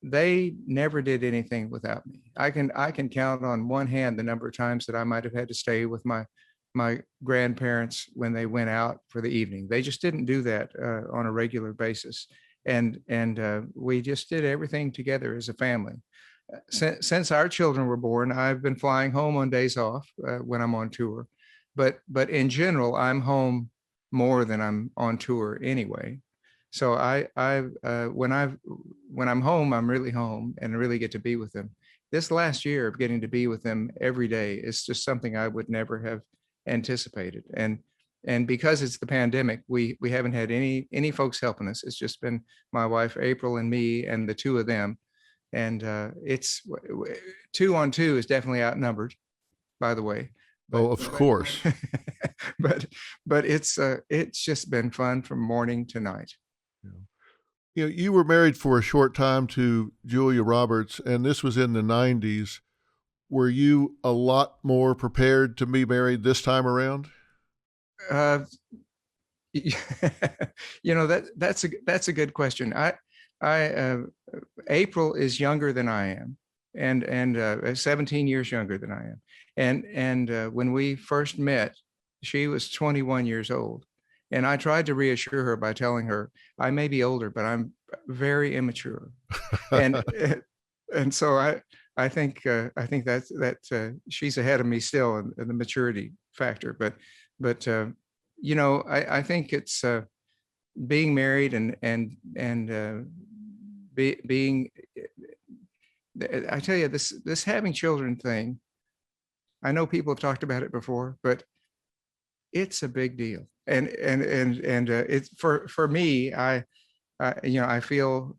Speaker 2: they never did anything without me. I can count on one hand the number of times that I might have had to stay with my grandparents when they went out for the evening. They just didn't do that on a regular basis. And we just did everything together as a family. Since our children were born, I've been flying home on days off when I'm on tour, but in general, I'm home more than I'm on tour anyway. So when I'm home, I'm really home and really get to be with them. This last year of getting to be with them every day is just something I would never have anticipated. And because it's the pandemic, we haven't had any folks helping us. It's just been my wife April and me and the two of them. And it's 2 on 2 is definitely outnumbered, by the way.
Speaker 1: Oh, of course.
Speaker 2: but it's just been fun from morning to night.
Speaker 1: Yeah. You were married for a short time to Julia Roberts, and this was in the 90s. Were you a lot more prepared to be married this time around?
Speaker 2: That's a good question. April is younger than I am, and 17 years younger than I am. And when we first met, she was 21 years old. And I tried to reassure her by telling her, I may be older, but I'm very immature. And and so I think that she's ahead of me still in the maturity factor. But I think it's being married and being, I tell you, this having children thing, I know people have talked about it before, but it's a big deal. And it's for me, I feel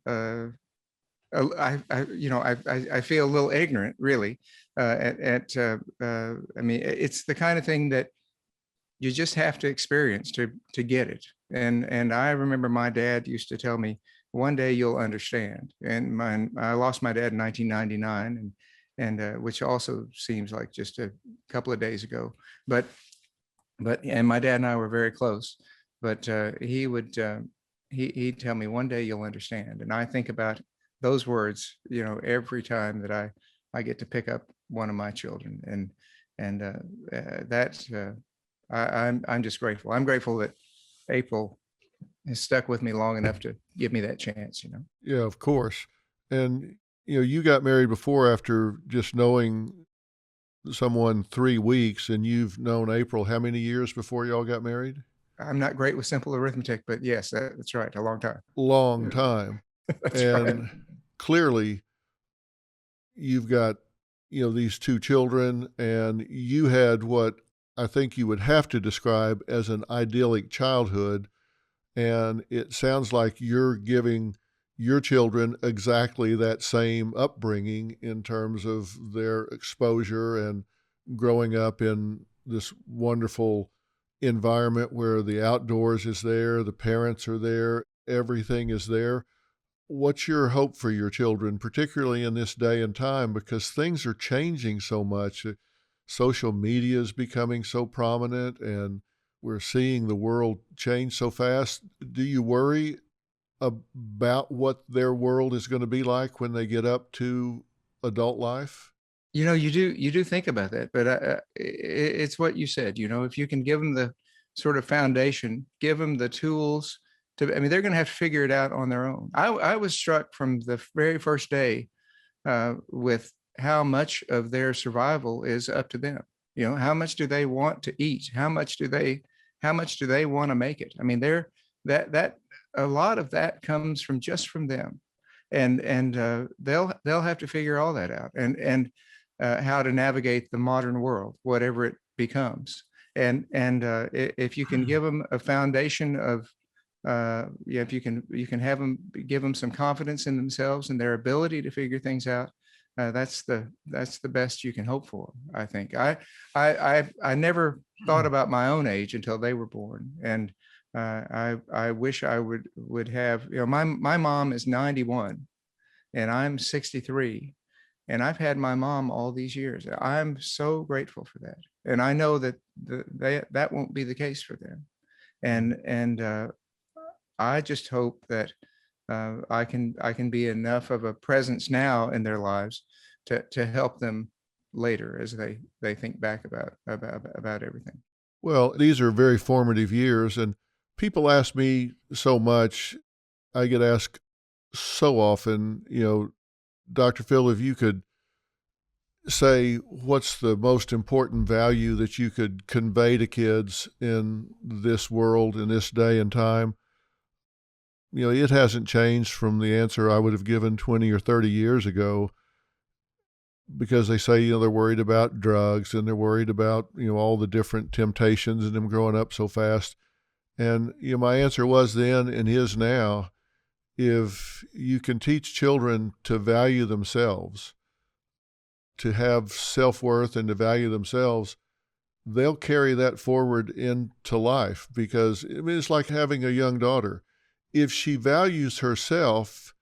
Speaker 2: I feel a little ignorant, really. I mean, it's the kind of thing that you just have to experience to get it. And I remember my dad used to tell me, one day you'll understand. And I lost my dad in 1999, and which also seems like just a couple of days ago. But and my dad and I were very close. But he'd tell me, one day you'll understand. And I think about those words, every time that I get to pick up one of my children, and that's I'm just grateful. I'm grateful that April has stuck with me long enough to give me that chance.
Speaker 1: Yeah, of course. And you got married before after just knowing someone 3 weeks, and you've known April how many years before y'all got married?
Speaker 2: I'm not great with simple arithmetic, but yes, that's right. A long time.
Speaker 1: Long time.
Speaker 2: That's
Speaker 1: and
Speaker 2: right.
Speaker 1: Clearly you've got, these 2 children, and you had what I think you would have to describe as an idyllic childhood. And it sounds like you're giving your children exactly that same upbringing in terms of their exposure and growing up in this wonderful environment where the outdoors is there, the parents are there, everything is there. what's your hope for your children, particularly in this day and time, because things are changing so much. Social media is becoming so prominent, and we're seeing the world change so fast. Do you worry about what their world is going to be like when they get up to adult life?
Speaker 2: You do think about that, but it's what you said. If you can give them the sort of foundation, give them the tools to. I mean, they're going to have to figure it out on their own. I was struck from the very first day with how much of their survival is up to them. How much do they want to eat? How much do they want to make it? I mean, that a lot of that comes from them, and they'll have to figure all that out, and how to navigate the modern world, whatever it becomes. And if you can give them a foundation of, if you can have them, give them some confidence in themselves and their ability to figure things out, that's the best you can hope for. I think I never thought about my own age until they were born, and I wish I would have. My mom is 91, and I'm 63. And I've had my mom all these years. I'm so grateful for that. And I know that that won't be the case for them. And I just hope that I can be enough of a presence now in their lives to help them later as they think back about everything.
Speaker 1: Well, these are very formative years, and people ask me so much. I get asked so often, Dr. Phil, if you could say what's the most important value that you could convey to kids in this world, in this day and time, it hasn't changed from the answer I would have given 20 or 30 years ago, because they say, they're worried about drugs, and they're worried about, all the different temptations and them growing up so fast. And, my answer was then and is now, if you can teach children to value themselves, to have self-worth and to value themselves, they'll carry that forward into life. Because it's like having a young daughter. If she values herself,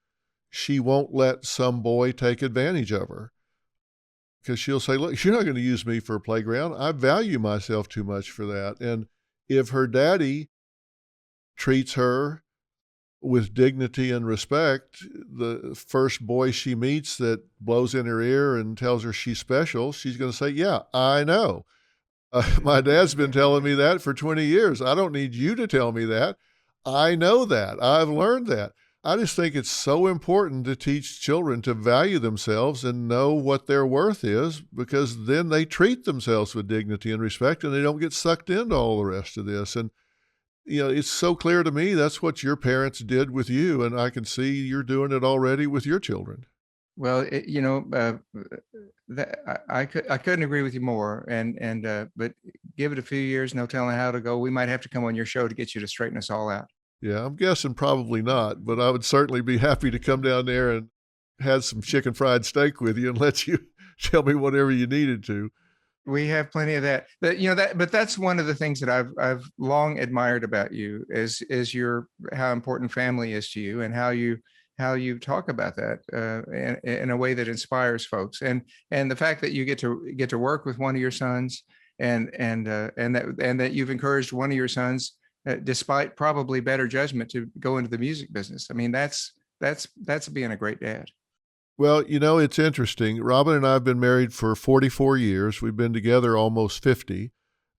Speaker 1: she won't let some boy take advantage of her. Because she'll say, look, you're not going to use me for a playground. I value myself too much for that. And if her daddy treats her with dignity and respect, the first boy she meets that blows in her ear and tells her she's special, she's going to say, yeah, I know. My dad's been telling me that for 20 years. I don't need you to tell me that. I know that. I've learned that. I just think it's so important to teach children to value themselves and know what their worth is, because then they treat themselves with dignity and respect, and they don't get sucked into all the rest of this. And it's so clear to me that's what your parents did with you, and I can see you're doing it already with your children.
Speaker 2: Well, I couldn't agree with you more. But give it a few years, no telling how to go. We might have to come on your show to get you to straighten us all out.
Speaker 1: Yeah, I'm guessing probably not, but I would certainly be happy to come down there and have some chicken fried steak with you and let you tell me whatever you needed to.
Speaker 2: We have plenty of that. But that's one of the things that I've long admired about you is how important family is to you, and how you talk about that in a way that inspires folks, and the fact that you get to work with one of your sons, and that you've encouraged one of your sons, despite probably better judgment, to go into the music business. I mean, that's being a great dad.
Speaker 1: Well, it's interesting. Robin and I have been married for 44 years. We've been together almost 50.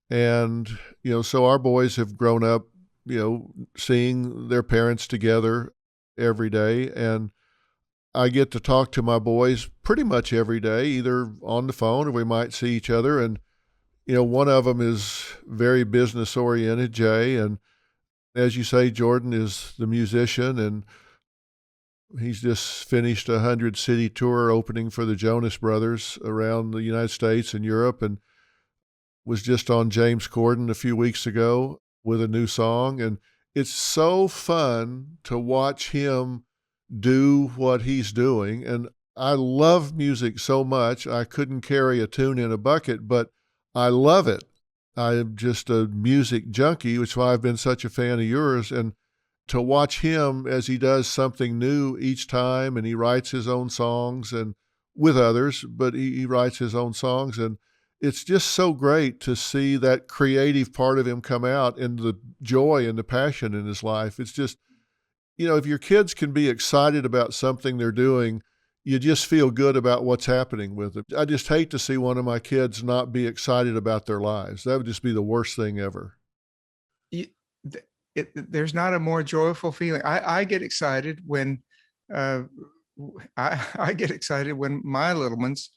Speaker 1: And, so our boys have grown up, seeing their parents together every day. And I get to talk to my boys pretty much every day, either on the phone or we might see each other. And, one of them is very business oriented, Jay. And as you say, Jordan is the musician, and he's just finished a 100-city tour opening for the Jonas Brothers around the United States and Europe, and was just on James Corden a few weeks ago with a new song. And it's so fun to watch him do what he's doing. And I love music so much, I couldn't carry a tune in a bucket, but I love it. I'm just a music junkie, which is why I've been such a fan of yours. And to watch him as he does something new each time, and he writes his own songs and with others, but he writes his own songs. And it's just so great to see that creative part of him come out and the joy and the passion in his life. It's just, if your kids can be excited about something they're doing, you just feel good about what's happening with it. I just hate to see one of my kids not be excited about their lives. That would just be the worst thing ever.
Speaker 2: There's not a more joyful feeling. I get excited when I get excited when my little ones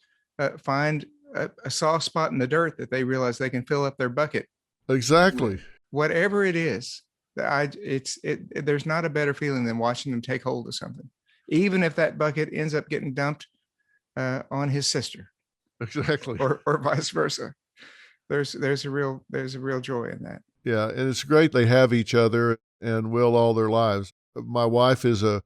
Speaker 2: find a soft spot in the dirt that they realize they can fill up their bucket.
Speaker 1: Exactly.
Speaker 2: Whatever it is, there's not a better feeling than watching them take hold of something, even if that bucket ends up getting dumped on his sister.
Speaker 1: Exactly.
Speaker 2: Or vice versa. There's a real joy in that.
Speaker 1: Yeah, and it's great they have each other and will all their lives. My wife is a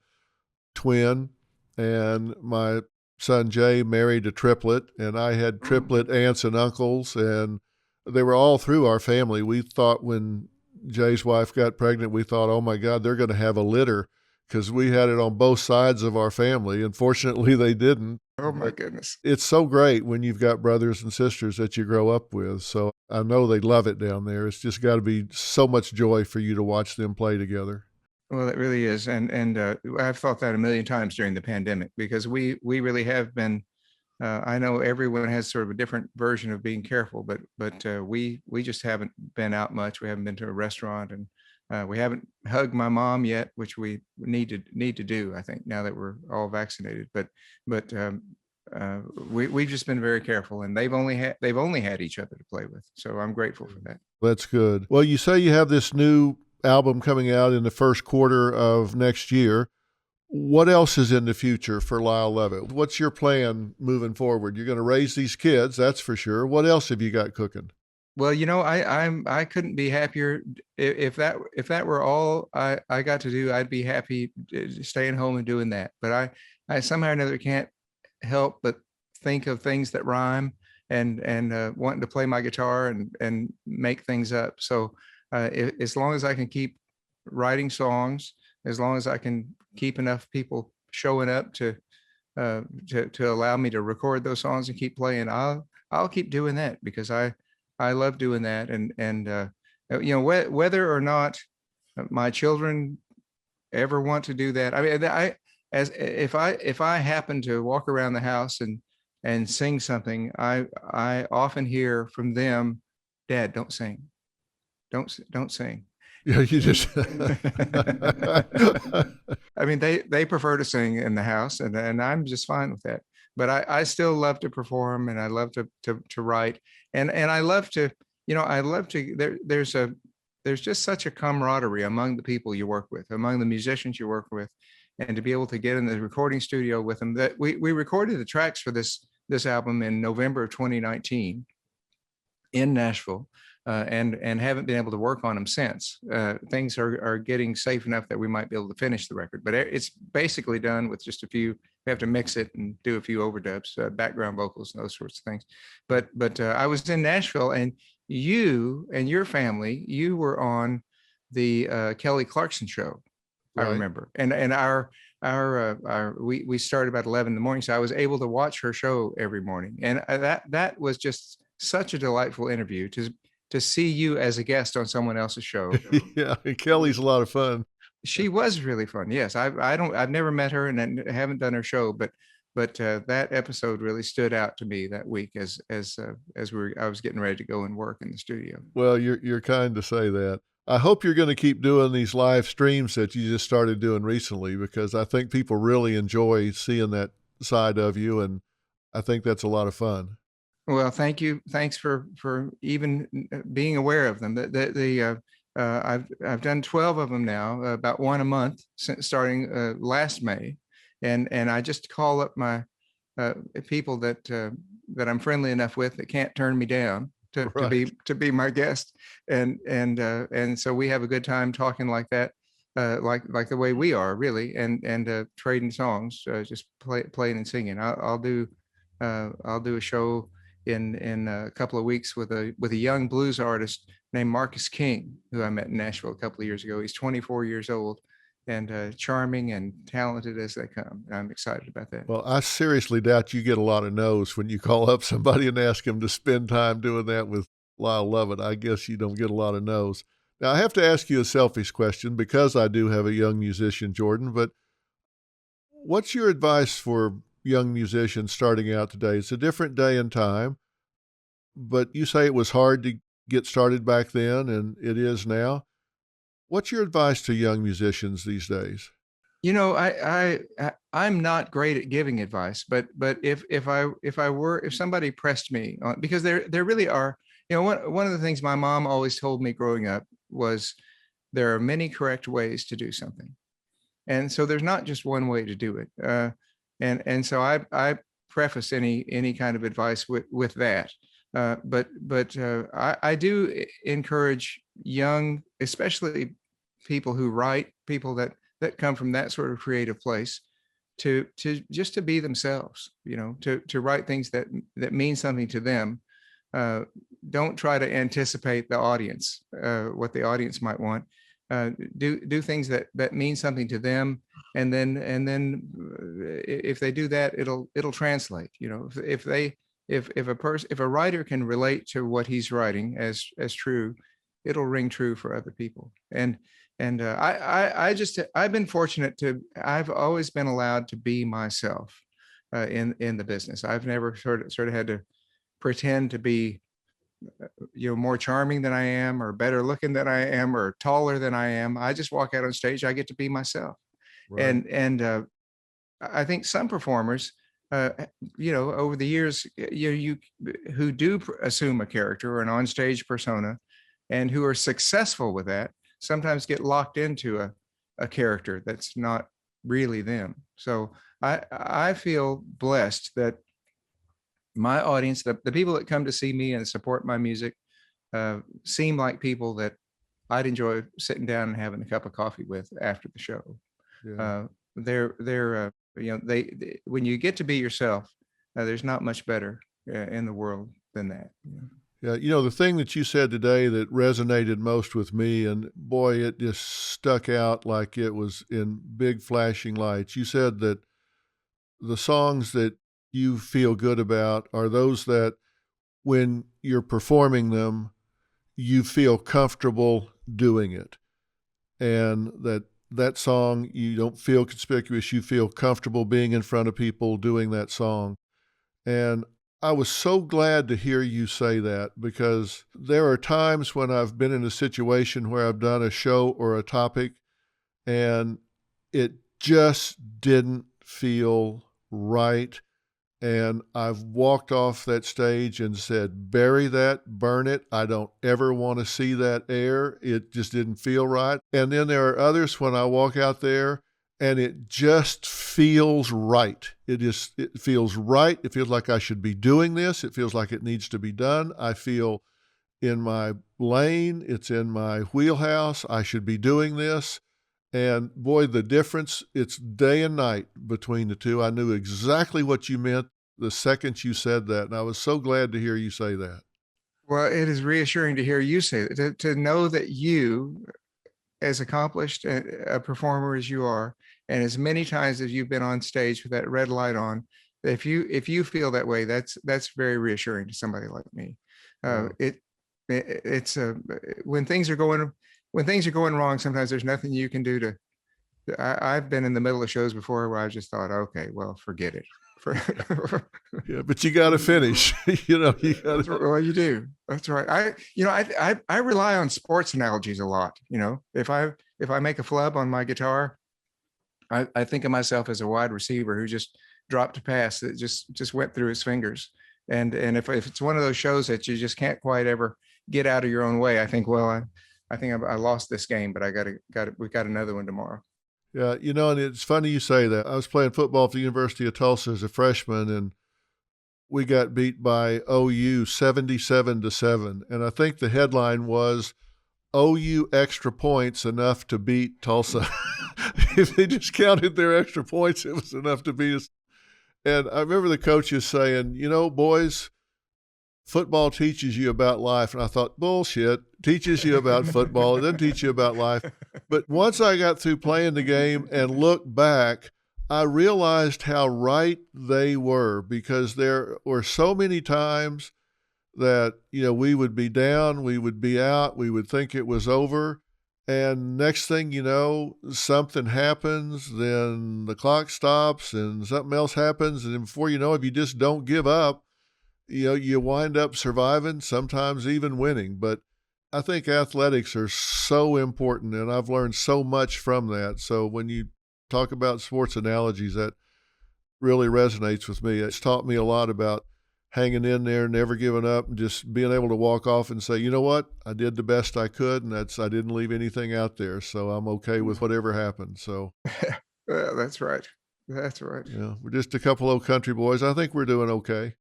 Speaker 1: twin, and my son Jay married a triplet, and I had triplet aunts and uncles, and they were all through our family. We thought when Jay's wife got pregnant, we thought, oh my God, they're going to have a litter, because we had it on both sides of our family. Unfortunately, they didn't.
Speaker 2: Oh my goodness.
Speaker 1: It's so great when you've got brothers and sisters that you grow up with. So I know they love it down there. It's just got to be so much joy for you to watch them play together.
Speaker 2: Well, it really is. And I've thought that a million times during the pandemic, because we really have been, I know everyone has sort of a different version of being careful, but we just haven't been out much. We haven't been to a restaurant, and we haven't hugged my mom yet, which we need to do, I think, now that we're all vaccinated. But we've just been very careful, and they've only had each other to play with. So I'm grateful for that.
Speaker 1: That's good. Well, you say you have this new album coming out in the first quarter of next year. What else is in the future for Lyle Lovett? What's your plan moving forward? You're going to raise these kids, that's for sure. What else have you got cooking?
Speaker 2: Well, I couldn't be happier. If that were all I got to do, I'd be happy staying home and doing that. But I somehow or another can't help but think of things that rhyme, and wanting to play my guitar and make things up. So as long as I can keep writing songs, as long as I can keep enough people showing up to allow me to record those songs and keep playing, I'll keep doing that, because I love doing that. And whether or not my children ever want to do that, I mean, if I happen to walk around the house and sing something, I often hear from them, "Dad, don't sing, don't sing."
Speaker 1: Yeah, you just.
Speaker 2: I mean, they prefer to sing in the house, and I'm just fine with that. But I still love to perform, and I love to write, and I love to, there's just such a camaraderie among the people you work with, among the musicians you work with, and to be able to get in the recording studio with them. That we recorded the tracks for this album in November of 2019 in Nashville. And haven't been able to work on them since. Things are getting safe enough that we might be able to finish the record, but it's basically done with just a few. We have to mix it and do a few overdubs, background vocals, and those sorts of things. But I was in Nashville, and you and your family, you were on the Kelly Clarkson Show, right. I remember, and we started about 11 in the morning, so I was able to watch her show every morning, and that was just such a delightful interview to see you as a guest on someone else's show.
Speaker 1: Yeah, Kelly's a lot of fun.
Speaker 2: She was really fun. Yes, I've never met her and I haven't done her show, but that episode really stood out to me that week as I was getting ready to go and work in the studio.
Speaker 1: Well, you're kind to say that. I hope you're going to keep doing these live streams that you just started doing recently, because I think people really enjoy seeing that side of you, and I think that's a lot of fun.
Speaker 2: Well, thank you. Thanks for even being aware of them. I've done 12 of them now, about one a month since starting last May, and I just call up my people that I'm friendly enough with that can't turn me down to be my guest, and so we have a good time talking like that, like the way we are really, and trading songs, just playing and singing. I'll do a show in a couple of weeks with a young blues artist named Marcus King, who I met in Nashville a couple of years ago. He's 24 years old, charming and talented as they come. And I'm excited about that.
Speaker 1: Well, I seriously doubt you get a lot of no's when you call up somebody and ask them to spend time doing that with Lyle Lovett. I guess you don't get a lot of no's. Now, I have to ask you a selfish question because I do have a young musician, Jordan, but what's your advice for young musicians starting out today? It's a different day and time, but you say it was hard to get started back then, and it is now. What's your advice to young musicians these days?
Speaker 2: You know, I'm not great at giving advice, but if somebody pressed me on, because there really are, you know, one of the things my mom always told me growing up was there are many correct ways to do something, and so there's not just one way to do it. And so I preface any kind of advice with that. But I do encourage young, especially people who write, people that come from that sort of creative place, to just to be themselves, you know, to write things that mean something to them. Don't try to anticipate the audience, what the audience might want. Do things that mean something to them, and then if they do that, it'll translate. You know, if a writer can relate to what he's writing as true, it'll ring true for other people. And I've been fortunate I've always been allowed to be myself in the business. I've never sort of had to pretend to be, you know, more charming than I am, or better looking than I am, or taller than I am. I just walk out on stage. I get to be myself. Right. And I think some performers, you know, over the years, you who do assume a character or an onstage persona, and who are successful with that, sometimes get locked into a character that's not really them. So I feel blessed that my audience, the people that come to see me and support my music, seem like people that I'd enjoy sitting down and having a cup of coffee with after the show. Yeah. They're you know, they when you get to be yourself, there's not much better in the world than that. Yeah.
Speaker 1: Yeah, you know, the thing that you said today that resonated most with me, and boy, it just stuck out like it was in big flashing lights. You said that the songs that you feel good about are those that when you're performing them, you feel comfortable doing it. And that song, you don't feel conspicuous, you feel comfortable being in front of people doing that song. And I was so glad to hear you say that, because there are times when I've been in a situation where I've done a show or a topic and it just didn't feel right. And I've walked off that stage and said, bury that, burn it. I don't ever want to see that air. It just didn't feel right. And then there are others when I walk out there and it just feels right. It feels right. It feels like I should be doing this. It feels like it needs to be done. I feel in my lane. It's in my wheelhouse. I should be doing this. And boy, the difference, it's day and night between the two. I knew exactly what you meant the second you said that. And I was so glad to hear you say that.
Speaker 2: Well, it is reassuring to hear you say that, to know that you, as accomplished a performer as you are, and as many times as you've been on stage with that red light on, if you feel that way, that's very reassuring to somebody like me. It's when things are going wrong, sometimes there's nothing you can do to. I've been in the middle of shows before where I just thought, okay, well, forget it.
Speaker 1: Yeah, but you got to finish. You know, you got to.
Speaker 2: Well, you do. That's right. I rely on sports analogies a lot. You know, if I make a flub on my guitar, I think of myself as a wide receiver who just dropped a pass that just went through his fingers. And if it's one of those shows that you just can't quite ever get out of your own way, I think, well, I think I lost this game, but we got another one tomorrow.
Speaker 1: Yeah, you know, and it's funny you say that. I was playing football at the University of Tulsa as a freshman, and we got beat by OU 77-7. And I think the headline was, OU extra points enough to beat Tulsa. If they just counted their extra points, it was enough to beat us. And I remember the coaches saying, you know, boys, football teaches you about life. And I thought, bullshit, teaches you about football, it doesn't teach you about life. But once I got through playing the game and looked back, I realized how right they were, because there were so many times that, we would be down, we would be out, we would think it was over. And next thing you know, something happens, then the clock stops and something else happens. And before you know it, if you just don't give up, you wind up surviving, sometimes even winning. But I think athletics are so important, and I've learned so much from that. So when you talk about sports analogies, that really resonates with me. It's taught me a lot about hanging in there, never giving up, and just being able to walk off and say, you know what, I did the best I could, and I didn't leave anything out there, so I'm okay with whatever happened. So
Speaker 2: Yeah, that's right. That's right.
Speaker 1: we're just a couple old country boys. I think we're doing okay.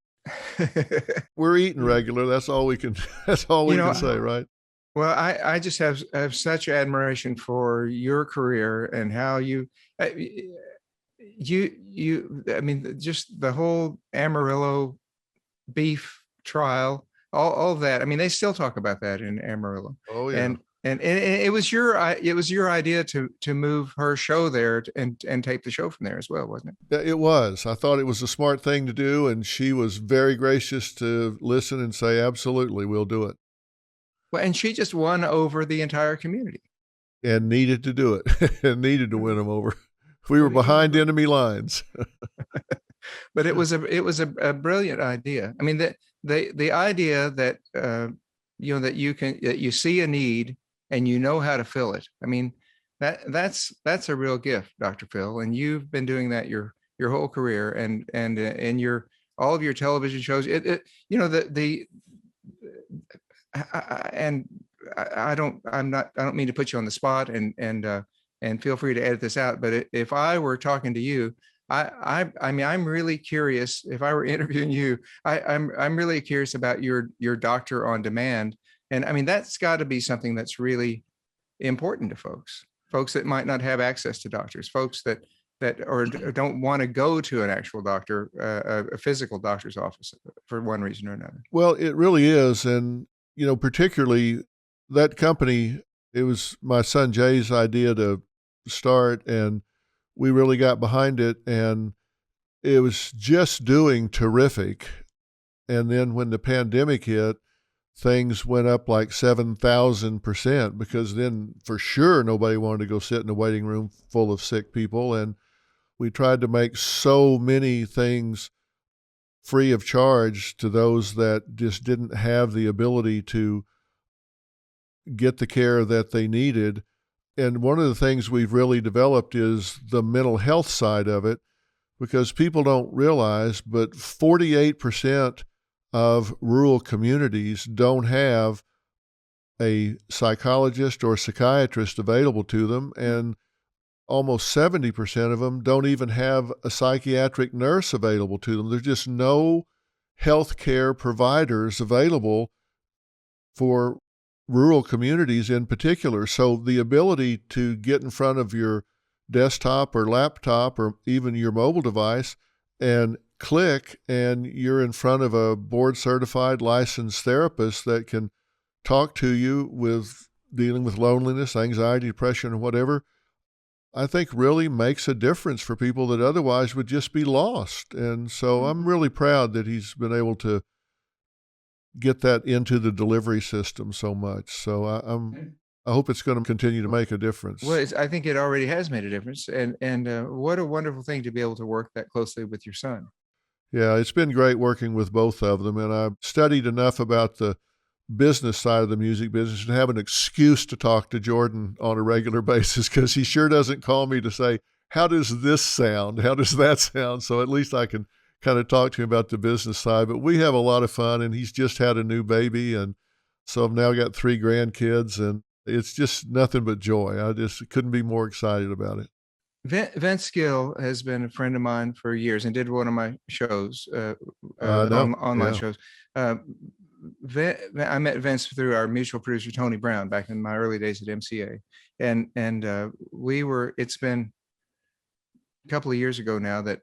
Speaker 1: We're eating regular. That's all we can. That's all we can say, right?
Speaker 2: Well, I just have such admiration for your career and how you. I mean, just the whole Amarillo beef trial, all of that. I mean, they still talk about that in Amarillo.
Speaker 1: Oh yeah.
Speaker 2: And it was your idea to move her show there and tape the show from there as well, wasn't it?
Speaker 1: It was. I thought it was a smart thing to do, and she was very gracious to listen and say, absolutely, we'll do it.
Speaker 2: Well, and she just won over the entire community.
Speaker 1: And needed to do it, and needed to win them over. We were behind enemy lines.
Speaker 2: But it was a brilliant idea. I mean, the idea that that you see a need and you know how to fill it. I mean, that's a real gift, Dr. Phil, and you've been doing that your whole career, and in your all of your television shows. I don't mean to put you on the spot, and feel free to edit this out. But if I were talking to you, I mean, I'm really curious. If I were interviewing you, I'm really curious about your doctor on demand. And I mean, that's got to be something that's really important to folks that might not have access to doctors, folks that or don't want to go to an actual doctor, a physical doctor's office for one reason or another.
Speaker 1: Well, it really is. And, particularly that company, it was my son Jay's idea to start, and we really got behind it, and it was just doing terrific. And then when the pandemic hit, things went up like 7,000%, because then for sure nobody wanted to go sit in a waiting room full of sick people. And we tried to make so many things free of charge to those that just didn't have the ability to get the care that they needed. And one of the things we've really developed is the mental health side of it, because people don't realize, but 48% of rural communities don't have a psychologist or psychiatrist available to them, and almost 70% of them don't even have a psychiatric nurse available to them. There's just no healthcare providers available for rural communities in particular. So the ability to get in front of your desktop or laptop or even your mobile device and click, and you're in front of a board certified licensed therapist that can talk to you with dealing with loneliness, anxiety, depression, or whatever, I think really makes a difference for people that otherwise would just be lost. And so I'm really proud that he's been able to get that into the delivery system so much. So I hope it's going to continue to make a difference.
Speaker 2: Well, I think it already has made a difference. And what a wonderful thing to be able to work that closely with your son.
Speaker 1: Yeah, it's been great working with both of them. And I've studied enough about the business side of the music business and have an excuse to talk to Jordan on a regular basis, because he sure doesn't call me to say, how does this sound? How does that sound? So at least I can kind of talk to him about the business side. But we have a lot of fun, and he's just had a new baby. And so I've now got 3 grandkids, and it's just nothing but joy. I just couldn't be more excited about it.
Speaker 2: Vince Gill has been a friend of mine for years and did one of my shows, online shows. I met Vince through our mutual producer, Tony Brown, back in my early days at MCA. And it's been couple of years ago now that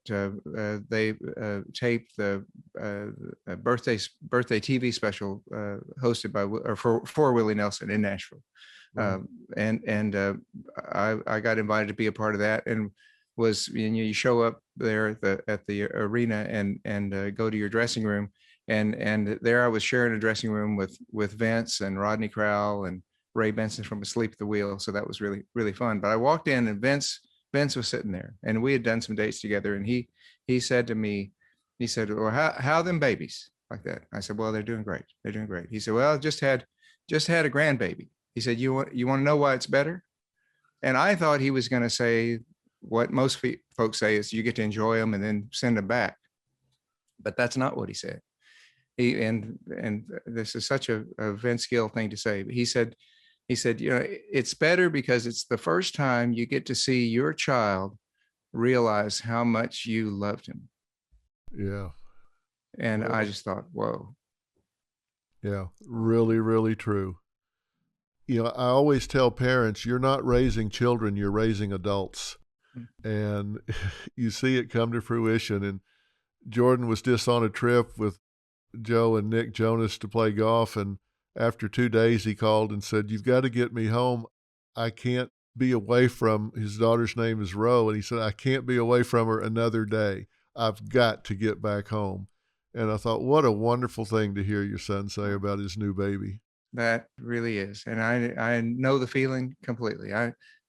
Speaker 2: they taped the birthday TV special hosted by or for Willie Nelson in Nashville.
Speaker 1: Right.
Speaker 2: I got invited to be a part of that, and you show up there at the arena and go to your dressing room, and there I was sharing a dressing room with Vince and Rodney Crowell and Ray Benson from Asleep at the Wheel. So that was really, really fun. But I walked in and Vince was sitting there, and we had done some dates together. And he said to me, he said, "Well, how them babies?" Like that. I said, "Well, they're doing great. They're doing great." He said, "Well, just had a grandbaby." He said, you want to know why it's better?" And I thought he was going to say what most folks say is you get to enjoy them and then send them back. But that's not what he said. And this is such a Vince Gill thing to say. But he said, it's better because it's the first time you get to see your child realize how much you loved him.
Speaker 1: Yeah.
Speaker 2: And I just thought, whoa.
Speaker 1: Yeah, really, really true. I always tell parents, you're not raising children, you're raising adults. And you see it come to fruition. And Jordan was just on a trip with Joe and Nick Jonas to play golf. And after 2 days, he called and said, "You've got to get me home. I can't be away from," his daughter's name is Ro. And he said, "I can't be away from her another day. I've got to get back home." And I thought, what a wonderful thing to hear your son say about his new baby.
Speaker 2: That really is. And I know the feeling completely.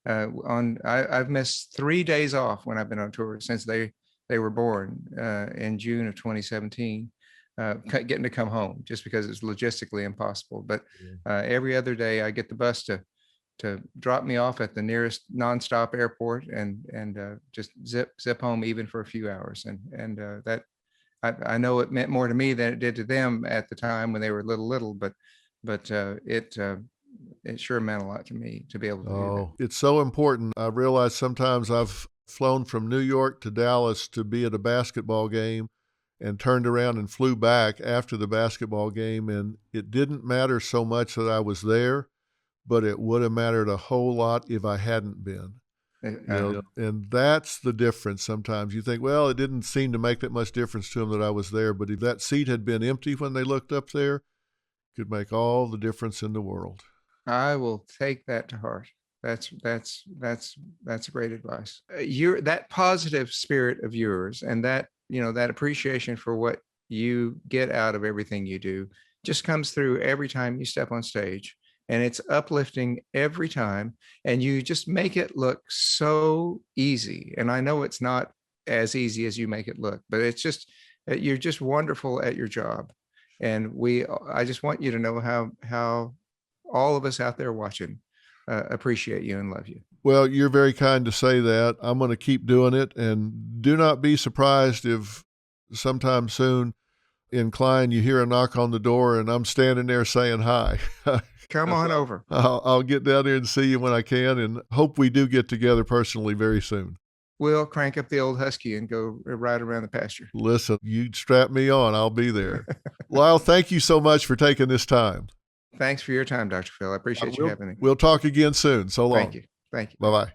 Speaker 2: I've missed 3 days off when I've been on tour since they were born in June of 2017, getting to come home just because it's logistically impossible. But every other day I get the bus to drop me off at the nearest nonstop airport and just zip home even for a few hours. And that I know it meant more to me than it did to them at the time when they were little, but it sure meant a lot to me to be able to do that.
Speaker 1: It's so important. I realize sometimes I've flown from New York to Dallas to be at a basketball game and turned around and flew back after the basketball game. And it didn't matter so much that I was there, but it would have mattered a whole lot if I hadn't been. And that's the difference. Sometimes you think, well, it didn't seem to make that much difference to them that I was there. But if that seat had been empty when they looked up there, it could make all the difference in the world.
Speaker 2: I will take that to heart. That's great advice. That positive spirit of yours and that, that appreciation for what you get out of everything you do just comes through every time you step on stage, and it's uplifting every time, and you just make it look so easy. And I know it's not as easy as you make it look, but it's just, you're just wonderful at your job. And I just want you to know how all of us out there watching appreciate you and love you.
Speaker 1: Well, you're very kind to say that. I'm going to keep doing it. And do not be surprised if sometime soon in Klein you hear a knock on the door and I'm standing there saying hi.
Speaker 2: Come on over.
Speaker 1: I'll get down there and see you when I can, and hope we do get together personally very soon.
Speaker 2: We'll crank up the old Husky and go ride around the pasture.
Speaker 1: Listen, you strap me on. I'll be there. Lyle, thank you so much for taking this time.
Speaker 2: Thanks for your time, Dr. Phil. I appreciate you having me.
Speaker 1: We'll talk again soon. So long.
Speaker 2: Thank you.
Speaker 1: Bye-bye.